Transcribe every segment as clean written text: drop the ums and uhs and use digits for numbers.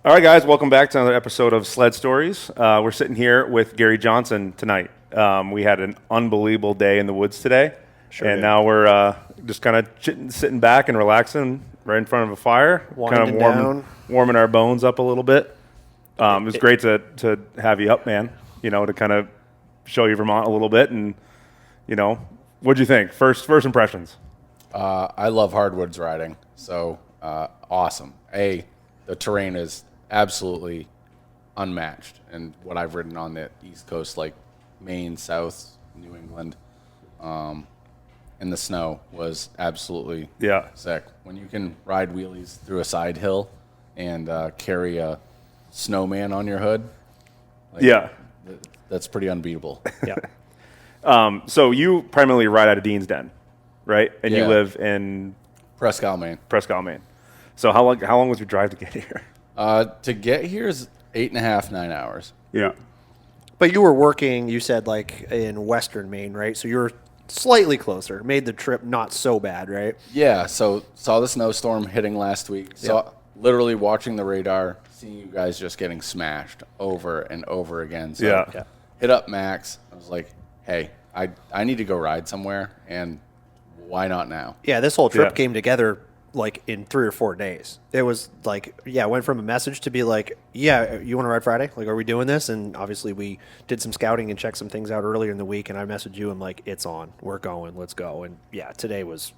All right, guys, welcome back to another episode of Sled Stories. We're sitting here with Gary Johnson tonight. We had an unbelievable day in the woods today, now we're just kind of sitting back and relaxing right in front of a fire, kind of warming our bones up a little bit. It was great to have you up, man, to kind of show you Vermont a little bit. And, what'd you think? First impressions. I love hardwoods riding, so awesome. The terrain is absolutely unmatched, and what I've ridden on the East Coast, like Maine, South, New England, in the snow was absolutely sick. When you can ride wheelies through a side hill and carry a snowman on your hood, that's pretty unbeatable. So you primarily ride out of Dean's Den, right? And you live in Presque Isle, Maine. So how long was your drive to get here? To get here is 8.5, 9 hours. Yeah. But you were working, you said, like in Western Maine, right? So you were slightly closer. Made the trip not so bad, right? Yeah, so saw the snowstorm hitting last week. So literally watching the radar, seeing you guys just getting smashed over and over again. So hit up Max. I was like, hey, I need to go ride somewhere, and why not now? Yeah, this whole trip came together like in 3 or 4 days. It was like, I went from a message to be like, you want to ride Friday? Like, are we doing this? And obviously we did some scouting and checked some things out earlier in the week, and I messaged you and like, it's on, we're going, let's go. And today was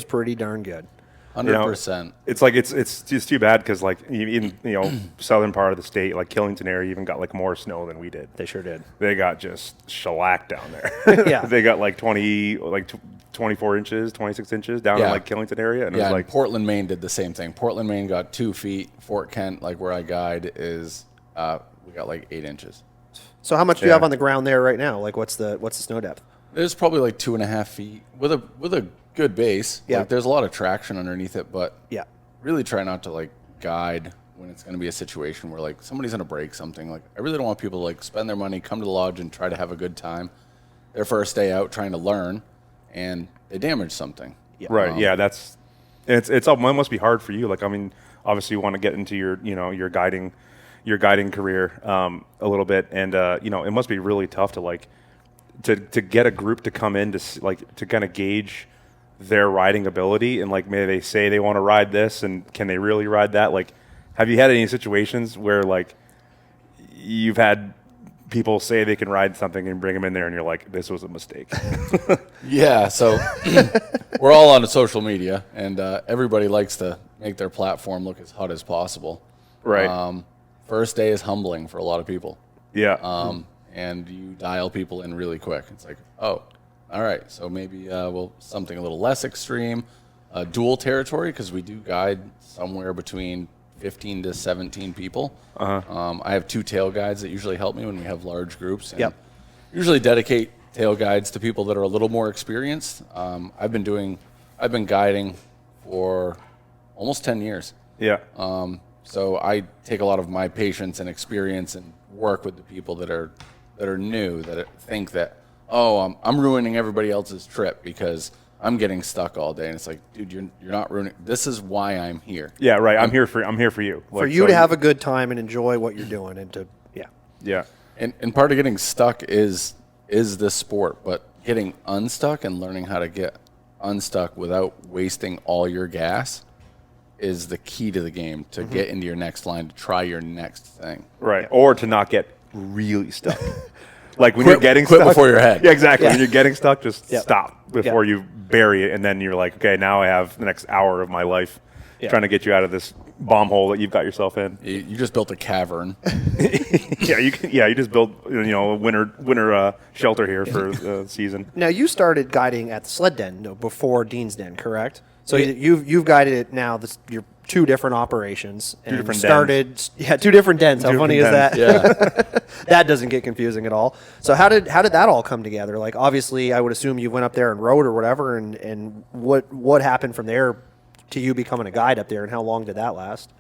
pretty darn good. 100%. It's like it's just too bad because like even southern part of the state, like Killington area, even got like more snow than we did. They sure did. They got just shellacked down there. They got like 24 inches, 26 inches down in like Killington area, and it was like Portland, Maine did the same thing. Portland, Maine got 2 feet. Fort Kent, like where I guide, is we got like 8 inches. So how much do you have on the ground there right now? Like, what's the snow depth? There's probably like 2.5 feet with a good base. Like, there's a lot of traction underneath it, but really try not to like guide when it's going to be a situation where like somebody's going to break something. Like, I really don't want people to like spend their money, come to the lodge and try to have a good time their first day out trying to learn, and they damage something. Right. It must be hard for you. Like, I mean, obviously you want to get into your guiding career a little bit, and it must be really tough to like to get a group to come in to kind of gauge their riding ability, and like maybe they say they want to ride this, and can they really ride that? Like, have you had any situations where like you've had people say they can ride something and bring them in there, and you're like, this was a mistake? So we're all on social media, and everybody likes to make their platform look as hot as possible. Right. First day is humbling for a lot of people. Yeah. And you dial people in really quick. It's like, oh, all right, so maybe something a little less extreme, dual territory, because we do guide somewhere between 15 to 17 people. I have 2 tail guides that usually help me when we have large groups. And usually dedicate tail guides to people that are a little more experienced. I've been guiding for almost 10 years. So I take a lot of my patience and experience and work with the people that are new, that think that, I'm ruining everybody else's trip because I'm getting stuck all day. And it's like, dude, you're not ruining. This is why I'm here. Yeah, right. I'm here for you. For you to have a good time and enjoy what you're doing, and to And part of getting stuck is this sport, but getting unstuck and learning how to get unstuck without wasting all your gas is the key to the game, to get into your next line, to try your next thing. Right. Or to not get really stuck. Like when you're getting quit stuck before your head. Yeah, exactly. When you're getting stuck, just stop before you bury it, and then you're like, okay, now I have the next hour of my life trying to get you out of this bomb hole that you've got yourself in. You just built a cavern. You just built a winter shelter here for the season. Now, you started guiding at the Sled Den before Dean's Den, correct? So you've guided it now. Your 2 different operations, and 2 different dens. 2 different dens. How funny is that? Yeah. That doesn't get confusing at all. So how did that all come together? Like, obviously, I would assume you went up there and rode or whatever, and what happened from there to you becoming a guide up there, and how long did that last?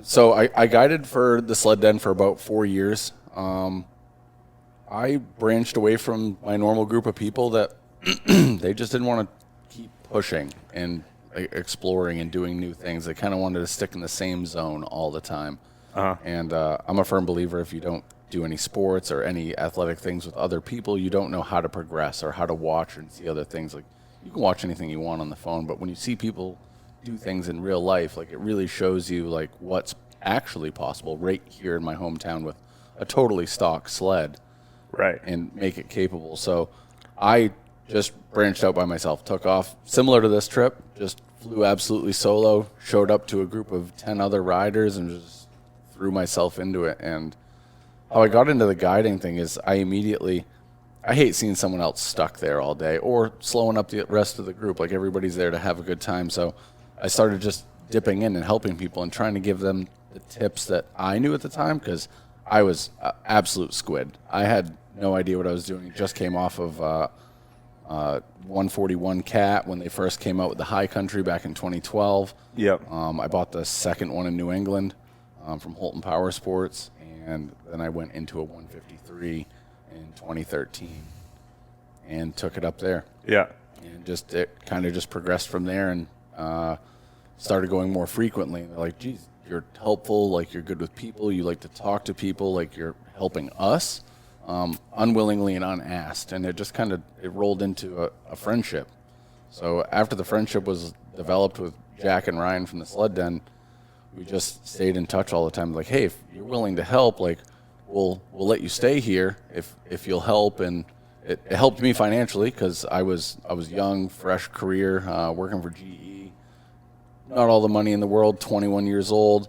So I guided for the Sled Den for about 4 years. I branched away from my normal group of people that they just didn't want to keep pushing, and exploring and doing new things. They kind of wanted to stick in the same zone all the time. And I'm a firm believer if you don't do any sports or any athletic things with other people, you don't know how to progress or how to watch and see other things. Like, you can watch anything you want on the phone, but when you see people do things in real life, like, it really shows you like what's actually possible right here in my hometown with a totally stock sled, Right. and make it capable. So I just branched out by myself, took off similar to this trip, just flew absolutely solo, showed up to a group of 10 other riders and just threw myself into it. And how I got into the guiding thing is I hate seeing someone else stuck there all day or slowing up the rest of the group. Like, everybody's there to have a good time. So I started just dipping in and helping people and trying to give them the tips that I knew at the time, because I was absolute squid. I had no idea what I was doing. Just came off of 141 Cat when they first came out with the High Country back in 2012. Yep. I bought the second one in New England from Holton Power Sports, and then I went into a 153 in 2013 and took it up there. Yeah. And it kind of just progressed from there, and started going more frequently. And they're like, geez, you're helpful, like, you're good with people, you like to talk to people, like, you're helping us, unwillingly and unasked. And it just kind of, it rolled into a friendship. So after the friendship was developed with Jack and Ryan from the Sled Den, we just stayed in touch all the time. Like, hey, if you're willing to help, like, we'll let you stay here if you'll help. And it helped me financially, because I was young, fresh career, working for GE, not all the money in the world, 21 years old,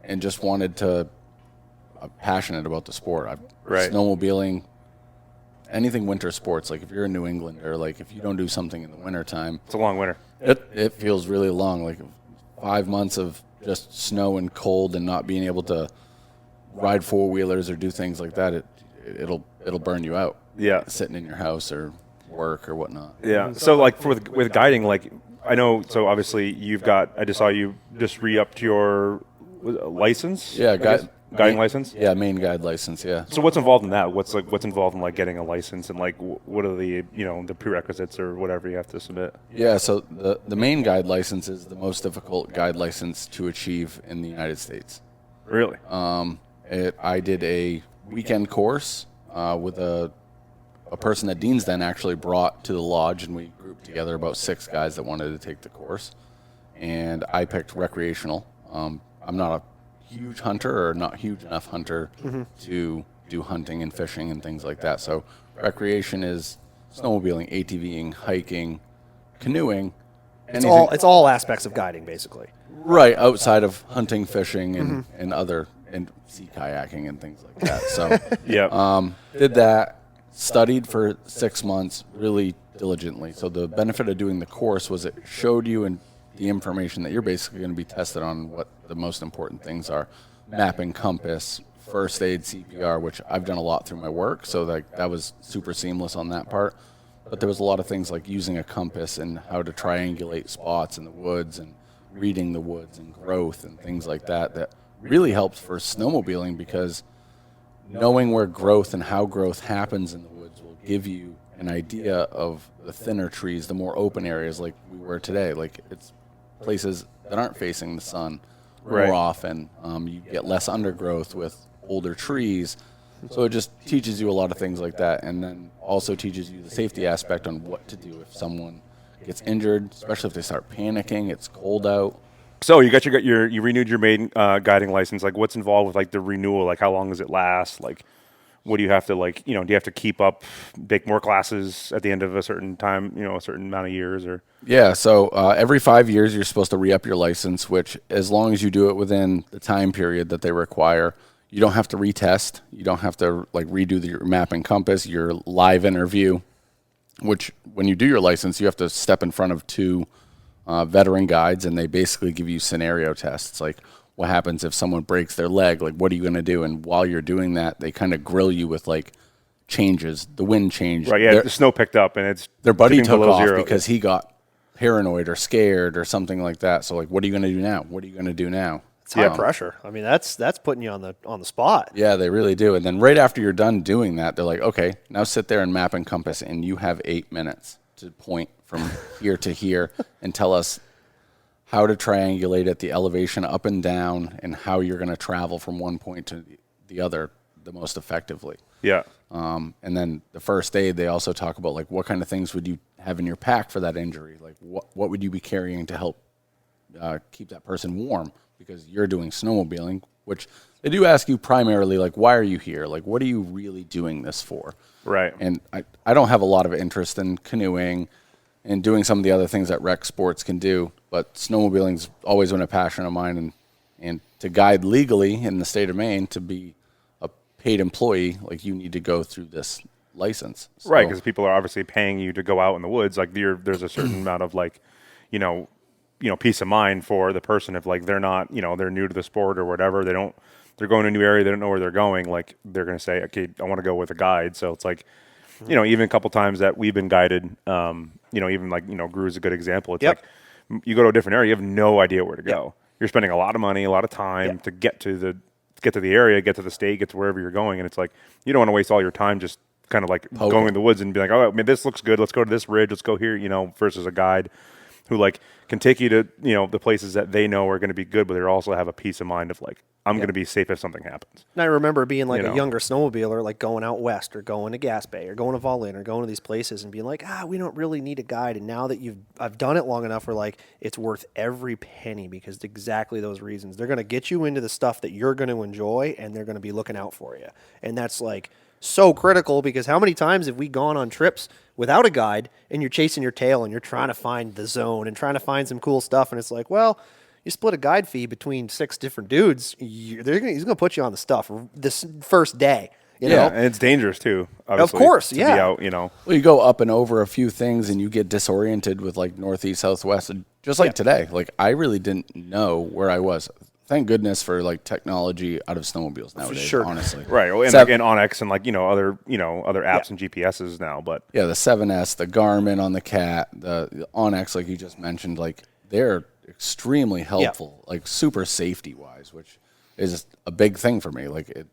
and just I'm passionate about the sport. Right. Snowmobiling, anything winter sports, like if you're in New England, or like if you don't do something in the wintertime, It's a long winter. it feels really long. Like 5 months of just snow and cold and not being able to ride four-wheelers or do things like that, it'll burn you out. Yeah. Sitting in your house or work or whatnot. Yeah. So, like, with guiding, like, I know, so obviously I just saw you just re-upped your license? Yeah, I guess? Guiding license? Yeah, main guide license, yeah. So what's involved in that? What's involved in, like, getting a license, and, like, what are the, the prerequisites or whatever you have to submit? Yeah, so the main guide license is the most difficult guide license to achieve in the United States. Really? I did a weekend course with a person that Dean's Den actually brought to the lodge, and we grouped together about 6 guys that wanted to take the course. And I picked recreational. I'm not a huge hunter, or not huge enough hunter to do hunting and fishing and things like that. So recreation is snowmobiling, ATVing, hiking, canoeing. It's all aspects of guiding, basically. Right, outside of hunting, fishing, and other, and sea kayaking and things like that. So Yeah. did that, studied for 6 months really diligently. So the benefit of doing the course was it showed you and the information that you're basically going to be tested on what the most important things are. Mapping, compass, first aid, CPR, which I've done a lot through my work, so that was super seamless on that part. But there was a lot of things like using a compass and how to triangulate spots in the woods and reading the woods and growth and things like that really helped for snowmobiling, because knowing where growth and how growth happens in the woods will give you an idea of the thinner trees, the more open areas like we were today. Like, it's places that aren't facing the sun Right. more often. You get less undergrowth with older trees. So it just teaches you a lot of things like that, and then also teaches you the safety aspect on what to do if someone gets injured, especially if they start panicking, it's cold out. So you got you renewed your maiden guiding license. Like, what's involved with, like, the renewal? Like, how long does it last? Like, what do you have to, like, do you have to keep up, take more classes at the end of a certain time, a certain amount of years, or? Yeah, so every 5 years you're supposed to re-up your license, which, as long as you do it within the time period that they require, you don't have to retest. You don't have to, like, redo your map and compass, your live interview, which when you do your license, you have to step in front of 2 veteran guides, and they basically give you scenario tests, like, what happens if someone breaks their leg? Like, what are you going to do? And while you're doing that, they kind of grill you with, like, changes, the wind changed. Right, yeah, the snow picked up, and it's their buddy dipping took below off zero. because he got paranoid or scared or something like that. So, like, what are you going to do now? What are you going to do now? It's high pressure. I mean, that's putting you on the spot. Yeah, they really do. And then right after you're done doing that, they're like, okay, now sit there and map and compass, and you have 8 minutes to point from here to here and tell us how to triangulate at the elevation up and down, and how you're going to travel from one point to the other the most effectively. Yeah. And then the first aid, they also talk about like what kind of things would you have in your pack for that injury? Like what would you be carrying to help keep that person warm, because you're doing snowmobiling, which they do ask you primarily, like, why are you here? Like, what are you really doing this for? Right. And I don't have a lot of interest in canoeing and doing some of the other things that rec sports can do, but snowmobiling's always been a passion of mine, and to guide legally in the state of Maine, to be a paid employee, like, you need to go through this license. So, Right, because people are obviously paying you to go out in the woods. Like, there's a certain amount of, like, peace of mind for the person if, like, they're not, they're new to the sport or whatever. They're going to a new area. They don't know where they're going. Like, they're going to say, okay, I want to go with a guide. So it's like, even a couple times that we've been guided, even like, Gru is a good example. It's like, you go to a different area, you have no idea where to go. Yep. You're spending a lot of money, a lot of time to get to the area, get to the state, get to wherever you're going. And it's like, you don't want to waste all your time just kind of like going in the woods and be like, oh, man, this looks good. Let's go to this ridge. Let's go here, versus a guide who like can take you to, the places that they know are going to be good, but they also have a peace of mind of like, I'm going to be safe if something happens. And I remember being like a younger snowmobiler, like going out west or going to Gas Bay or going to Volin or going to these places and being like, we don't really need a guide. And now that I've done it long enough, we're like, it's worth every penny, because exactly those reasons. They're going to get you into the stuff that you're going to enjoy, and they're going to be looking out for you. And that's like so critical, because how many times have we gone on trips without a guide and you're chasing your tail and you're trying to find the zone and trying to find some cool stuff, and it's like, well, you split a guide fee between 6 different dudes, he's going to put you on the stuff this first day. You know? And it's dangerous too. Obviously, of course, to be out, Well, you go up and over a few things and you get disoriented with like northeast, southwest, and just like today. Like, I really didn't know where I was. Thank goodness for like technology out of snowmobiles nowadays. Honestly, right? Well, and like in Onyx and like other apps and GPSs now. But yeah, the 7S, the Garmin on the Cat, the Onyx, like you just mentioned, like they're extremely helpful, like super safety wise, which is a big thing for me. Like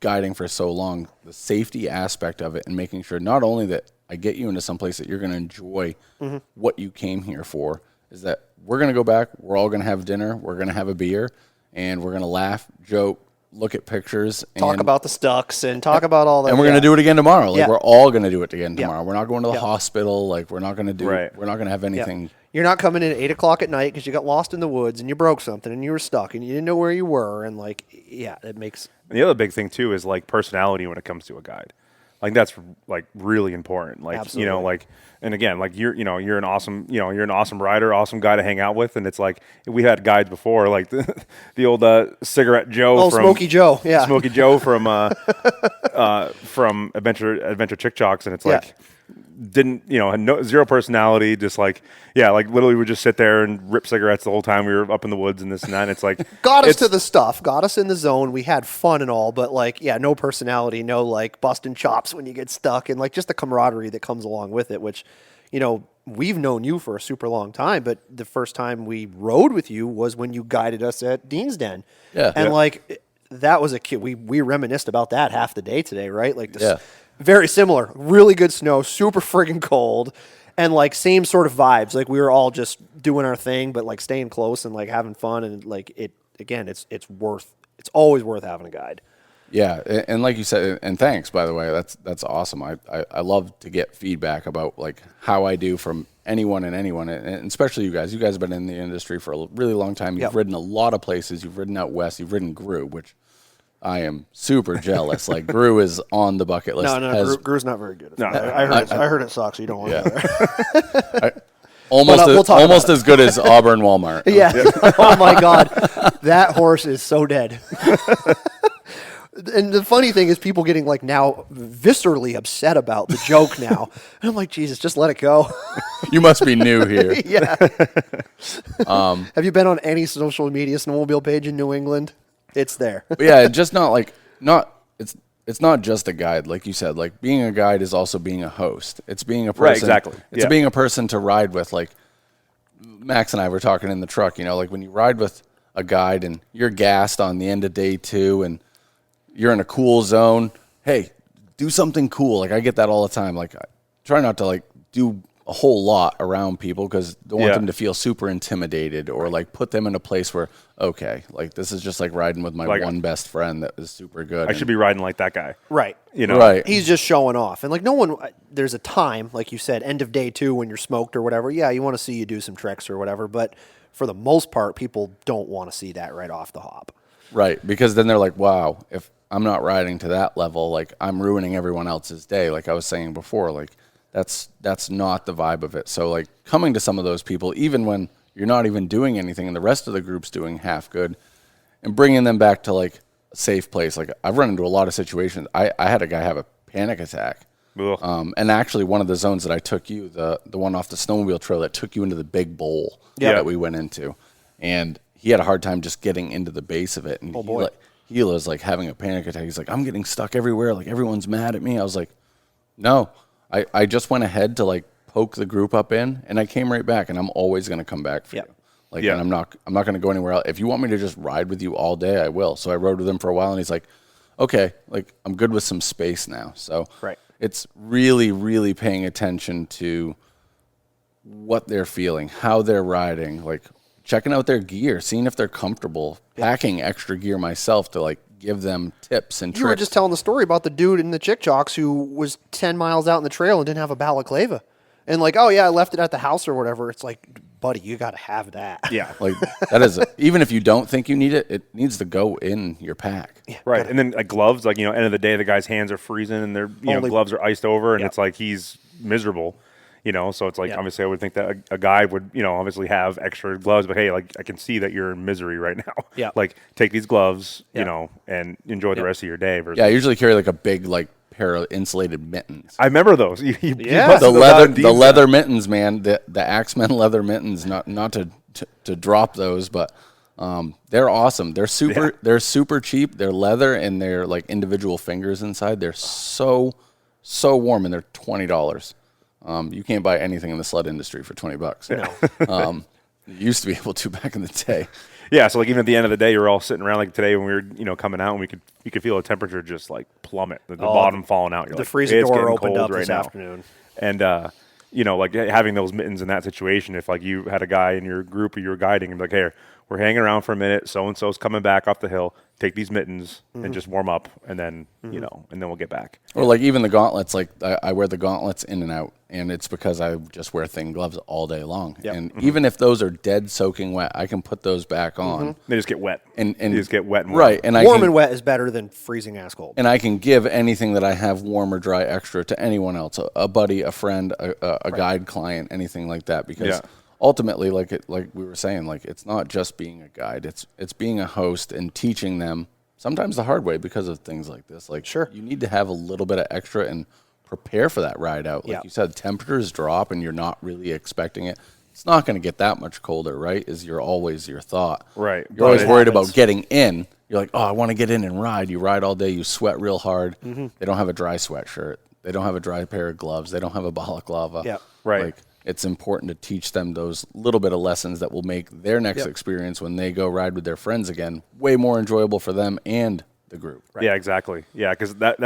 guiding for so long, the safety aspect of it, and making sure not only that I get you into some place that you're going to enjoy what you came here for, is that we're going to go back, we're all going to have dinner, we're going to have a beer, and we're going to laugh, joke, look at pictures, talk about the stucks and talk about all that. And we're going to do it again tomorrow. Like, we're all going to do it again tomorrow. Yeah. We're not going to the hospital. Like, we're not going to do we're not going to have anything. Yeah. You're not coming in at 8 o'clock at night because you got lost in the woods and you broke something and you were stuck and you didn't know where you were. And like, it makes. And the other big thing too is like personality when it comes to a guide. Like, that's like really important. Like, Absolutely. and again, like you're an awesome, you're an awesome rider, awesome guy to hang out with. And it's like, we had guides before, like the old Cigarette Joe from Smokey Joe. Yeah. Smokey Joe from Adventure Chick Chocks. And it's like, didn't, had zero personality, just like, like literally would just sit there and rip cigarettes the whole time we were up in the woods and this and that. And it's like, got us to the stuff, got us in the zone. We had fun and all, but like, no personality, no like busting chops when you get stuck, and like just the camaraderie that comes along with it, which, we've known you for a super long time, but the first time we rode with you was when you guided us at Dean's Den. Yeah. And like, that was a kid. We reminisced about that half the day today, right? Like this. Very similar, really good snow, super friggin' cold, and like same sort of vibes. Like, we were all just doing our thing, but like staying close and like having fun. And like it's always worth having a guide. Yeah, and like you said, and thanks, by the way, that's awesome. I love to get feedback about like how I do from anyone, and especially you guys. You guys have been in the industry for a really long time. You've ridden a lot of places. You've ridden out west. You've ridden Gru, which I am super jealous. Like, Gru is on the bucket list. No, Gru's not very good. No, I heard it sucks, so you don't want to go there. Almost as good as Auburn Walmart. Yeah. Oh my God, that horse is so dead. And the funny thing is, people getting like now viscerally upset about the joke now. And I'm like, Jesus, just let it go. You must be new here. Yeah. Have you been on any social media snowmobile page in New England? It's there. Yeah, just it's not just a guide, like you said. Like, being a guide is also being a host. It's being a person. Right, exactly. It's being a person to ride with. Like, Max and I were talking in the truck, like when you ride with a guide and you're gassed on the end of day 2 and you're in a cool zone, hey, do something cool. Like, I get that all the time. Like, I try not to like do a whole lot around people because don't want Yeah. them to feel super intimidated or like put them in a place where, okay, like this is just like riding with my Like, one best friend that is super good. I should be riding like that guy. Right. You know. Right. He's just showing off. And like no one, there's a time, like you said, end of day 2 when you're smoked or whatever. Yeah, you want to see you do some tricks or whatever. But for the most part, people don't want to see that right off the hop. Right, because then they're like, wow, if I'm not riding to that level, like I'm ruining everyone else's day. Like I was saying before, like that's not the vibe of it. So like coming to some of those people, even when you're not even doing anything and the rest of the group's doing half good, and bringing them back to like a safe place. Like I've run into a lot of situations. I had a guy have a panic attack. And actually one of the zones that I took you, the one off the snowmobile trail that took you into the big bowl that we went into, and he had a hard time just getting into the base of it. And he was like having a panic attack. He's like, I'm getting stuck everywhere. Like everyone's mad at me. I was like, no, I just went ahead to like poke the group up in, and I came right back, and I'm always going to come back for you. Like, and I'm not going to go anywhere else. If you want me to just ride with you all day, I will. So I rode with him for a while, and he's like, okay, like I'm good with some space now. So it's really, really paying attention to what they're feeling, how they're riding, like checking out their gear, seeing if they're comfortable, packing extra gear myself to like give them tips and tricks. You were just telling the story about the dude in the Chick Chalks who was 10 miles out in the trail and didn't have a balaclava. And like, oh yeah, I left it at the house or whatever. It's like, buddy, you got to have that. Yeah. Like that is, even if you don't think you need it, it needs to go in your pack. Yeah, Right. And then like gloves, like, end of the day, the guy's hands are freezing and their gloves are iced over, and it's like he's miserable. So it's like, obviously I would think that a guy would, obviously have extra gloves, but hey, like I can see that you're in misery right now. Yeah. Like take these gloves, and enjoy the rest of your day. Versus Yeah, I usually carry like a big like pair of insulated mittens. I remember those. You The leather mittens, man. The Axemen leather mittens. Not to drop those, but they're awesome. They're super cheap. They're leather and they're like individual fingers inside. They're so warm, and they're $20. You can't buy anything in the sled industry for $20. No. You used to be able to back in the day. Yeah, so like even at the end of the day, you're all sitting around like today when we were coming out, and you could feel the temperature just like plummet, the bottom falling out. You're the like, freezer it's door getting opened cold up right this now. afternoon. And like having those mittens in that situation, if like you had a guy in your group who you were guiding and be like, hey, we're hanging around for a minute, so and so's coming back off the hill, take these mittens and just warm up, and then and then we'll get back. Or like even the gauntlets, like I wear the gauntlets in and out, and it's because I just wear thin gloves all day long. Yep. And even if those are dead soaking wet, I can put those back on. They just get wet. And they just get wet and right. wet. And Warm and wet is better than freezing ass cold. And I can give anything that I have warm or dry extra to anyone else, a buddy, a friend, a guide client, anything like that, because ultimately, like we were saying, like it's not just being a guide; it's being a host and teaching them sometimes the hard way because of things like this. Like, you need to have a little bit of extra and prepare for that ride out. Like you said, temperatures drop, and you're not really expecting it. It's not going to get that much colder, right? Is always your thought, right? You're always worried about getting in. You're like, oh, I want to get in and ride. You ride all day, you sweat real hard. They don't have a dry sweatshirt. They don't have a dry pair of gloves. They don't have a balaclava. Yeah, right. Like, it's important to teach them those little bit of lessons that will make their next experience when they go ride with their friends again way more enjoyable for them and the group. Right? Yeah, exactly. Yeah, because that'd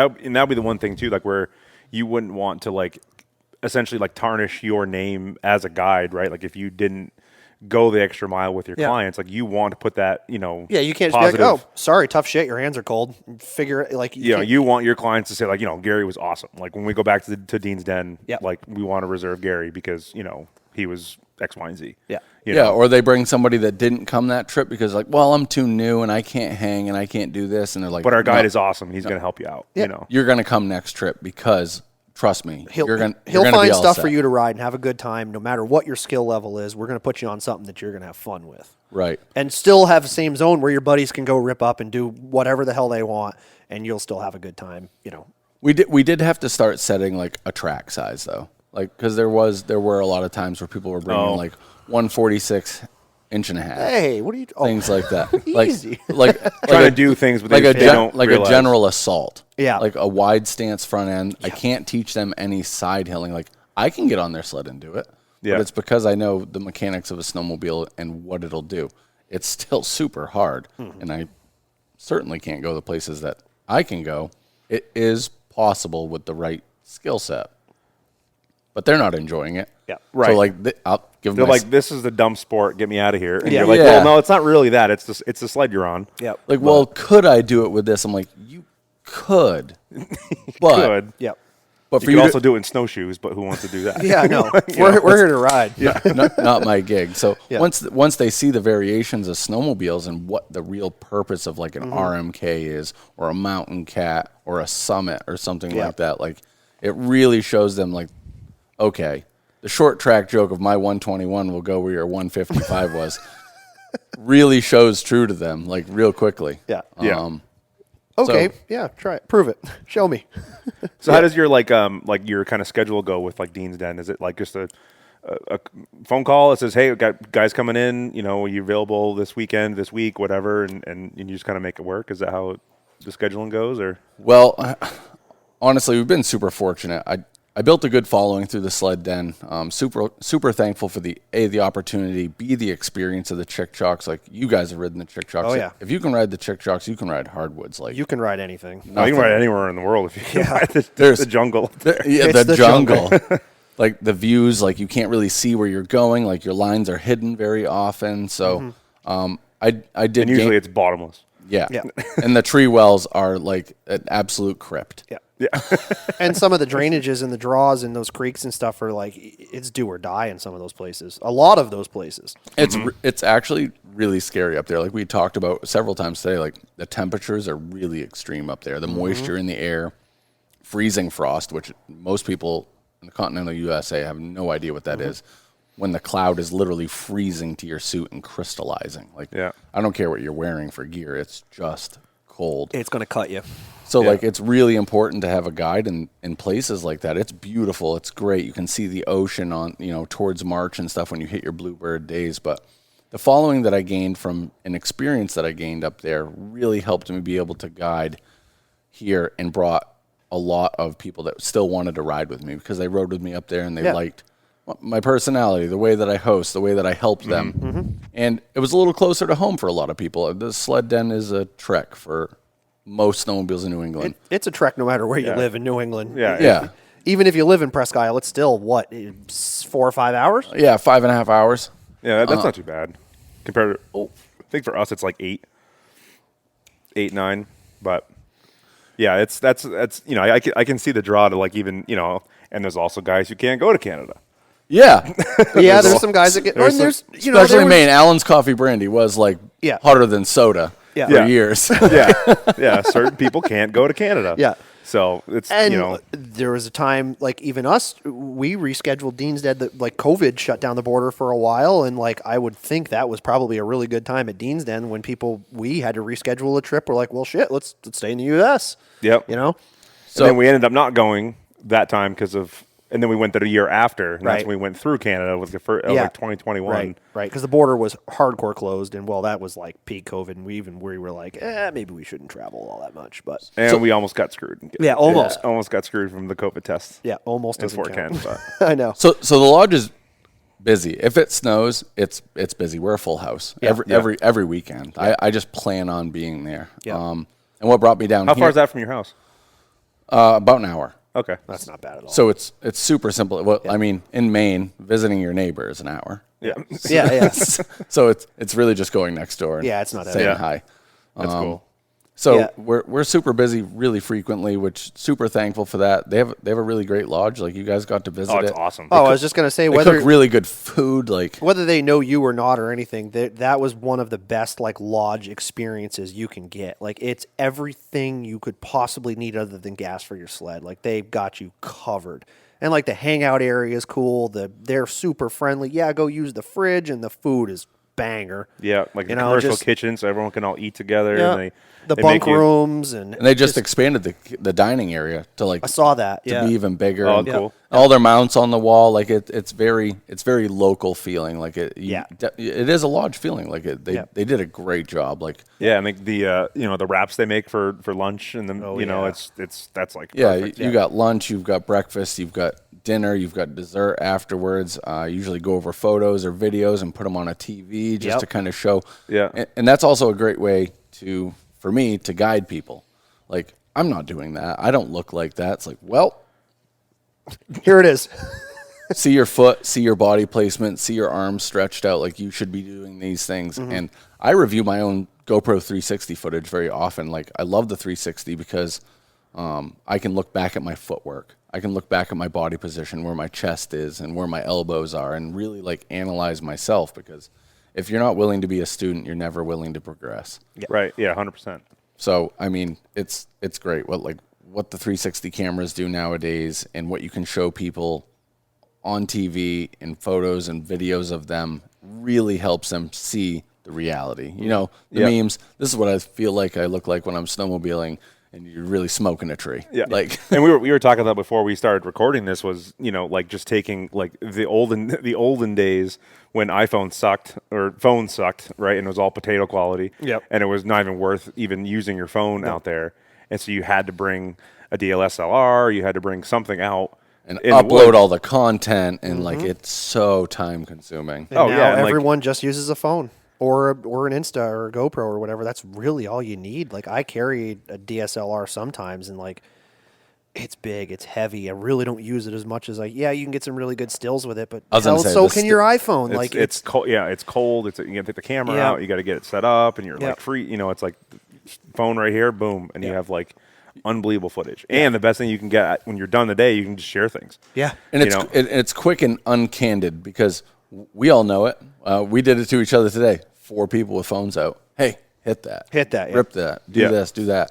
be the one thing too, like where you wouldn't want to like essentially like tarnish your name as a guide, right? Like if you didn't go the extra mile with your clients, like you want to put that, you can't just be like, oh, sorry, tough shit, your hands are cold. Figure it like you want your clients to say like, Gary was awesome. Like when we go back to Dean's Den, like we want to reserve Gary because he was X, Y, and Z. Yeah. Or they bring somebody that didn't come that trip because like, well, I'm too new and I can't hang and I can't do this, and they're like, but our guide is awesome. He's going to help you out. You're going to come next trip because. Trust me, he'll find stuff for you to ride and have a good time. No matter what your skill level is, we're going to put you on something that you're going to have fun with. Right. And still have the same zone where your buddies can go rip up and do whatever the hell they want, and you'll still have a good time. We did have to start setting like a track size though, like because there were a lot of times where people were bringing like 146 inch and a half. Hey, what are you? Things like that. Easy. like trying to do things, but like they don't like realize. A general assault. Yeah. Like a wide stance front end. I can't teach them any side hilling. Like I can get on their sled and do it. But it's because I know the mechanics of a snowmobile and what it'll do. It's still super hard, and I certainly can't go the places that I can go. It is possible with the right skill set, but they're not enjoying it. Yeah. Right. So like, I'll give They're my like, this is the dumb sport. Get me out of here. And Yeah. you're like, Yeah. well, no, it's not really that. It's the sled you're on. Yep. like, well, could I do it with this? I'm like, you could, but Good. Yep. but You for could you also to, do it in snowshoes, but who wants to do that? Yeah, no. We're here to ride. Yeah. not my gig. So Yeah. once they see the variations of snowmobiles and what the real purpose of like an Mm-hmm. RMK is, or a mountain cat, or a summit, or something Yeah. like that, like it really shows them like, okay, the short track joke of my 121 will go where your 155 was, really shows true to them like real quickly. Yeah. Yeah. Okay. So- Yeah. Try it. Prove it. Show me. So how does your like your kind of schedule go with like Dean's Den? Is it like just a phone call that says, hey, we got guys coming in, you know, are you available this weekend, this week, whatever, and you just kind of make it work? Is that how the scheduling goes, or? Well, honestly, we've been super fortunate. I built a good following through the Sled Den. Super thankful for the opportunity, the experience of the Chick Chocks. Like you guys have ridden the Chick Chocks. Oh, yeah. If you can ride the Chick Chocks, you can ride hardwoods. Like You can ride anything. No, you can ride anywhere in the world if you can ride There's- the jungle. yeah, It's the the jungle. Like the views, like you can't really see where you're going. Like your lines are hidden very often. So I did. And usually it's bottomless. yeah. Yeah. And the tree wells are like an absolute crypt. Yeah. Yeah. And some of the drainages and the draws and those creeks and stuff are like, it's do or die in some of those places. A lot of those places. It's actually really scary up there. Like we talked about several times today, like the temperatures are really extreme up there. The moisture in the air, freezing frost, which most people in the continental USA have no idea what that is. When the cloud is literally freezing to your suit and crystallizing. Like Yeah. I don't care what you're wearing for gear, it's just cold. It's going to cut you. So Yeah. like it's really important to have a guide in places like that. It's beautiful. It's great. You can see the ocean on, towards March and stuff when you hit your bluebird days. But the following that I gained from an experience that I gained up there really helped me be able to guide here and brought a lot of people that still wanted to ride with me because they rode with me up there and they Yeah. liked my personality, the way that I host, the way that I help them. And it was a little closer to home for a lot of people. The Sled Den is a trek for most snowmobiles in New England. It's a trek no matter where you Yeah. live in New England. Yeah. Yeah. Even if you live in Presque Isle, it's still, what, 4 or 5 hours? Yeah, 5.5 hours. Yeah, that's not too bad compared to. I think for us it's like 8, 9. But yeah, that's I can see the draw to like even and there's also guys who can't go to Canada. Yeah. Yeah, there's some guys that get, there's and there's, Especially there in was- Maine. Allen's Coffee Brandy was like Yeah. hotter than soda Yeah. for Yeah. years. Yeah, certain people can't go to Canada. Yeah. So it's And there was a time, like even us, we rescheduled Dean's Den. That like COVID shut down the border for a while, and like I would think that was probably a really good time at Dean's Den when we had to reschedule a trip. We're like, well, shit, let's stay in the U.S. Yep. So and then we ended up not going that time and then we went there a year after. And Right. that's when we went through Canada with the first, Yeah. like 2021. Right, because the border was hardcore closed, and well, that was like peak COVID, and we were like, maybe we shouldn't travel all that much, but And we almost got screwed. Yeah, almost. Almost got screwed from the COVID test. yeah, almost In doesn't Fort count. Kent. I know. So the lodge is busy. If it snows, it's busy. We're a full house every weekend. I just plan on being there. Yeah. And what brought me down How here, far is that from your house? about an hour. Okay. That's not bad at all. So it's super simple. Well, I mean, in Maine, visiting your neighbor is an hour. Yeah. yeah, So it's really just going next door and Yeah, it's not that saying bad. hi. That's cool. So Yeah. we're super busy really frequently, which super thankful for that. They have a really great lodge. Like you guys got to visit Oh, it's it. awesome. I was just gonna say They whether cook really good food. Like whether they know you or not or anything, that was one of the best like lodge experiences you can get. Like it's everything you could possibly need other than gas for your sled. Like they've got you covered. And like the hangout area is cool. They're super friendly. Yeah, go use the fridge, and the food is banger. Yeah, like You a know, commercial just- kitchen so everyone can all eat together. Yeah. And The they bunk make you- rooms and and they just expanded the dining area to like I saw that. to Yeah. be even bigger. Oh, and cool. All their mounts on the wall, like it's very local feeling. Like it is a lodge feeling. Like they did a great job. Like Yeah, and the wraps they make for lunch and Oh, then yeah. that's like yeah, perfect. you got lunch, you've got breakfast, you've got dinner, you've got dessert afterwards. Usually go over photos or videos and put them on a TV just Yep. to kind of show. Yeah. and that's also a great way for me to guide people. Like I'm not doing that. I don't look like that. It's like, well, Here it is. see your foot, see your body placement, see your arms stretched out. Like, you should be doing these things. And I review my own GoPro 360 footage very often. Like, I love the 360 because I can look back at my footwork. I can look back at my body position, where my chest is and where my elbows are, and really like analyze myself, because if you're not willing to be a student, you're never willing to progress. Yeah. Right. Yeah. 100%. So, I mean, it's great what the 360 cameras do nowadays, and what you can show people on TV in photos and videos of them really helps them see the reality. You know, the memes, this is what I feel like I look like when I'm snowmobiling, and you're really smoking a tree. Yeah. Like, and we were talking about before we started recording this was, you know, like just taking like the olden days when iPhone sucked or phone sucked, right? And it was all potato quality. Yep. And it was not even worth even using your phone out there. And so you had to bring a DSLR, you had to bring something out and upload all the content, and like, it's so time consuming. And now everyone just uses a phone. Or an Insta or a GoPro or whatever. That's really all you need. Like, I carry a DSLR sometimes, and like, it's big, it's heavy. I really don't use it as much as you can get some really good stills with it, but so can your iPhone. It's cold. Yeah, it's cold. You got to take the camera out. You got to get it set up, and you're like free. You know, it's like phone right here, boom, and you have like unbelievable footage. And the best thing you can get when you're done the day, you can just share things. Yeah, and it's quick and uncandid, because we all know it. We did it to each other today. 4 people with phones out. Hey, hit that. Rip that. Do this. Do that.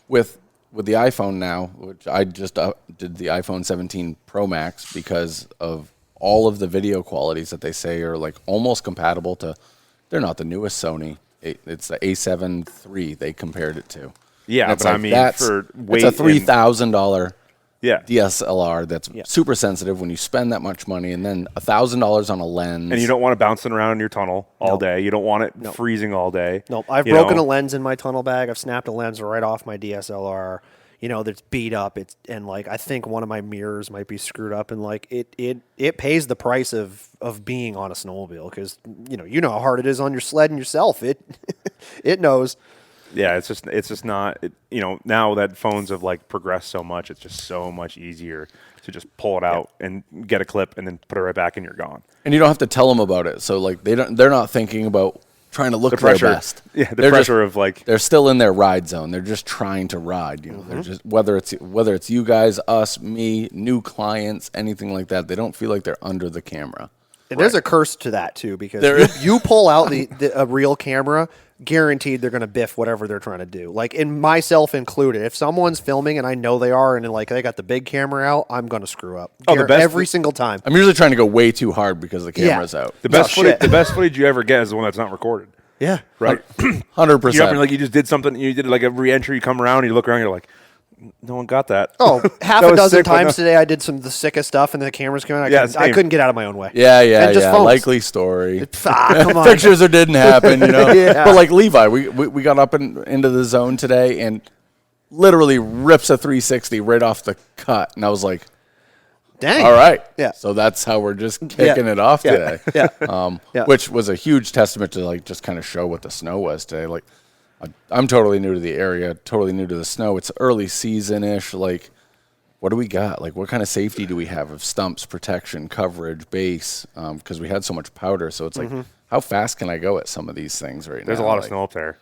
With the iPhone now, which I just did the iPhone 17 Pro Max, because of all of the video qualities that they say are like almost compatible to. They're not the newest Sony. It's the A7 III they compared it to. Yeah, but I mean, for weight, it's a $3,000. Yeah. DSLR that's super sensitive when you spend that much money, and then $1,000 on a lens. And you don't want it bouncing around in your tunnel all day. You don't want it freezing all day. Nope. I've broken a lens in my tunnel bag. I've snapped a lens right off my DSLR. You know, that's beat up. And like, I think one of my mirrors might be screwed up, and like it pays the price of being on a snowmobile, because you know how hard it is on your sled and yourself. It knows. Yeah, it's just not, now that phones have like progressed so much, it's just so much easier to just pull it out and get a clip and then put it right back and you're gone. And you don't have to tell them about it. So like, they're not thinking about trying to look their best. Yeah, the pressure of like, they're still in their ride zone. They're just trying to ride, They're just, whether it's you guys, us, me, new clients, anything like that, they don't feel like they're under the camera. And there's a curse to that too, because you pull out a real camera, guaranteed they're going to biff whatever they're trying to do. Like, in myself included, if someone's filming and I know they are, and like they got the big camera out, I'm going to screw up. Every single time. I'm usually trying to go way too hard because the camera's out. The best footage you ever get is the one that's not recorded. Yeah, right. 100%. Like you just did something. You did like a re-entry. You come around, you look around, you're like, no one got that. Oh, half a dozen times today I did the sickest stuff, and the camera's coming out. I couldn't get out of my own way. Yeah. Phones. Likely story. Come on. Pictures or didn't happen, But like Levi, we got up into the zone today and literally rips a 360 right off the cut. And I was like, dang. All right. Yeah. So that's how we're just kicking it off today. Which was a huge testament to like just kind of show what the snow was today. Like, I'm totally new to the area, totally new to the snow. It's early season-ish. Like, what do we got? Like, what kind of safety do we have of stumps, protection, coverage, base? Because we had so much powder. So it's like, how fast can I go at some of these things right now? There's a lot of snow up there.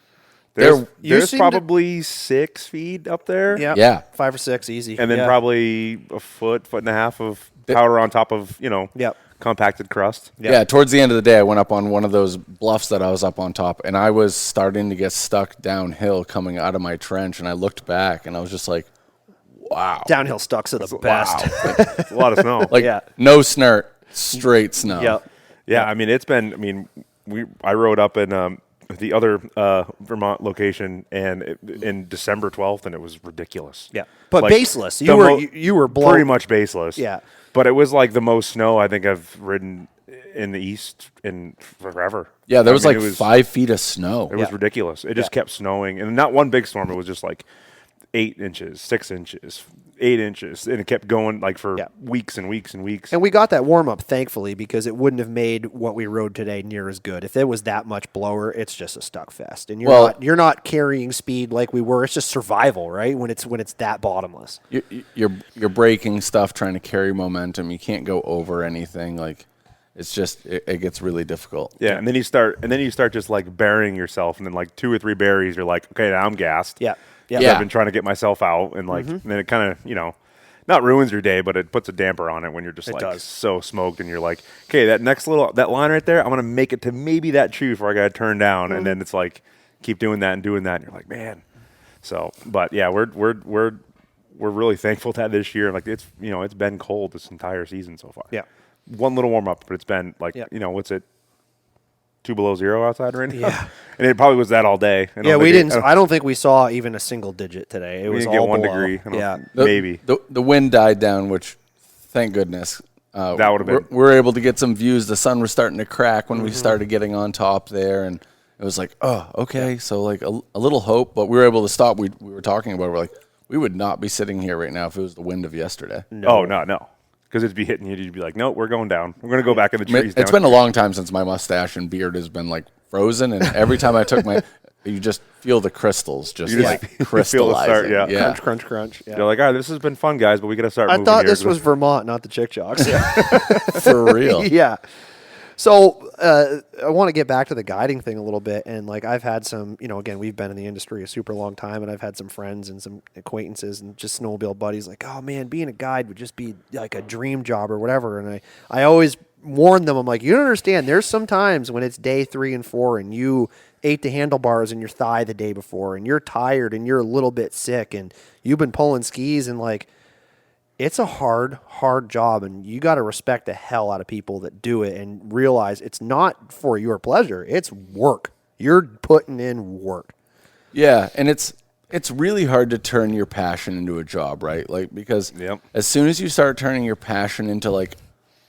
There's probably 6 feet up there. Yeah. 5 or 6, easy. And then probably a foot and a half of powder on top of, compacted crust. Yeah, towards the end of the day, I went up on one of those bluffs that I was up on top, and I was starting to get stuck downhill coming out of my trench, and I looked back, and I was just like, wow. Downhill stucks are the best. It's a lot of snow. No snert, straight snow. Yeah, I mean, I rode up in the other Vermont location and in December 12th, and it was ridiculous. Yeah, but baseless. You were blown. Pretty much baseless. Yeah. But it was like the most snow I think I've ridden in the East in forever. Yeah, there was 5 feet of snow. It was ridiculous. It just kept snowing. And not one big storm. It was just like 8 inches, 6 inches, 8 inches, and it kept going like for Yeah. weeks and weeks and weeks. And we got that warm up, thankfully, because it wouldn't have made what we rode today near as good. If it was that much blower, it's just a stuck fest, and you're not carrying speed like we were. It's just survival, right? When it's that bottomless. You're breaking stuff, trying to carry momentum. You can't go over anything. Like it's just it gets really difficult. Yeah, and then you start just like burying yourself, and then like 2 or 3 berries, you're like, okay, now I'm gassed. Yeah. Yeah. So I've been trying to get myself out, and like, and then it kind of, not ruins your day, but it puts a damper on it when you're just does. so smoked, and you're like, okay, that line right there, I'm gonna make it to maybe that tree before I gotta turn down, and then it's like, keep doing that, and you're like, man. So, but yeah, we're really thankful to have this year. Like it's it's been cold this entire season so far. Yeah. One little warm up, but it's been like what's it? 2 below 0 outside right now. Yeah. And it probably was that all day. Yeah, we didn't. I don't think we saw even a single digit today. It We was didn't get all 1 below. degree. Yeah. Maybe. The wind died down, which thank goodness. That would have been. We were able to get some views. The sun was starting to crack when we started getting on top there, and it was like, oh, okay, so like a little hope. But we were able to stop. We were talking about it. We're like, we would not be sitting here right now if it was the wind of yesterday. Oh, no. Because it'd be hitting you. You'd be like, no, we're going down. We're going to go back in the trees. It's been a long time since my mustache and beard has been like frozen, and every time I took you just feel the crystals just like crystallizing. Start, yeah. Crunch, crunch, crunch. Yeah. You're like, all right, this has been fun, guys, but we got to start I moving thought here. this was Vermont, not the Chick Jocks. For real. Yeah. So I want to get back to the guiding thing a little bit. And like I've had some, again, we've been in the industry a super long time, and I've had some friends and some acquaintances and just snowmobile buddies like, oh man, being a guide would just be like a dream job or whatever. And I always warn them, I'm like, you don't understand. There's some times when it's day 3 and 4 and you ate the handlebars in your thigh the day before and you're tired and you're a little bit sick and you've been pulling skis, and like, it's a hard job, and you got to respect the hell out of people that do it and realize it's not for your pleasure. It's work. You're putting in work. Yeah, and it's really hard to turn your passion into a job, right? Like, because as soon as you start turning your passion into like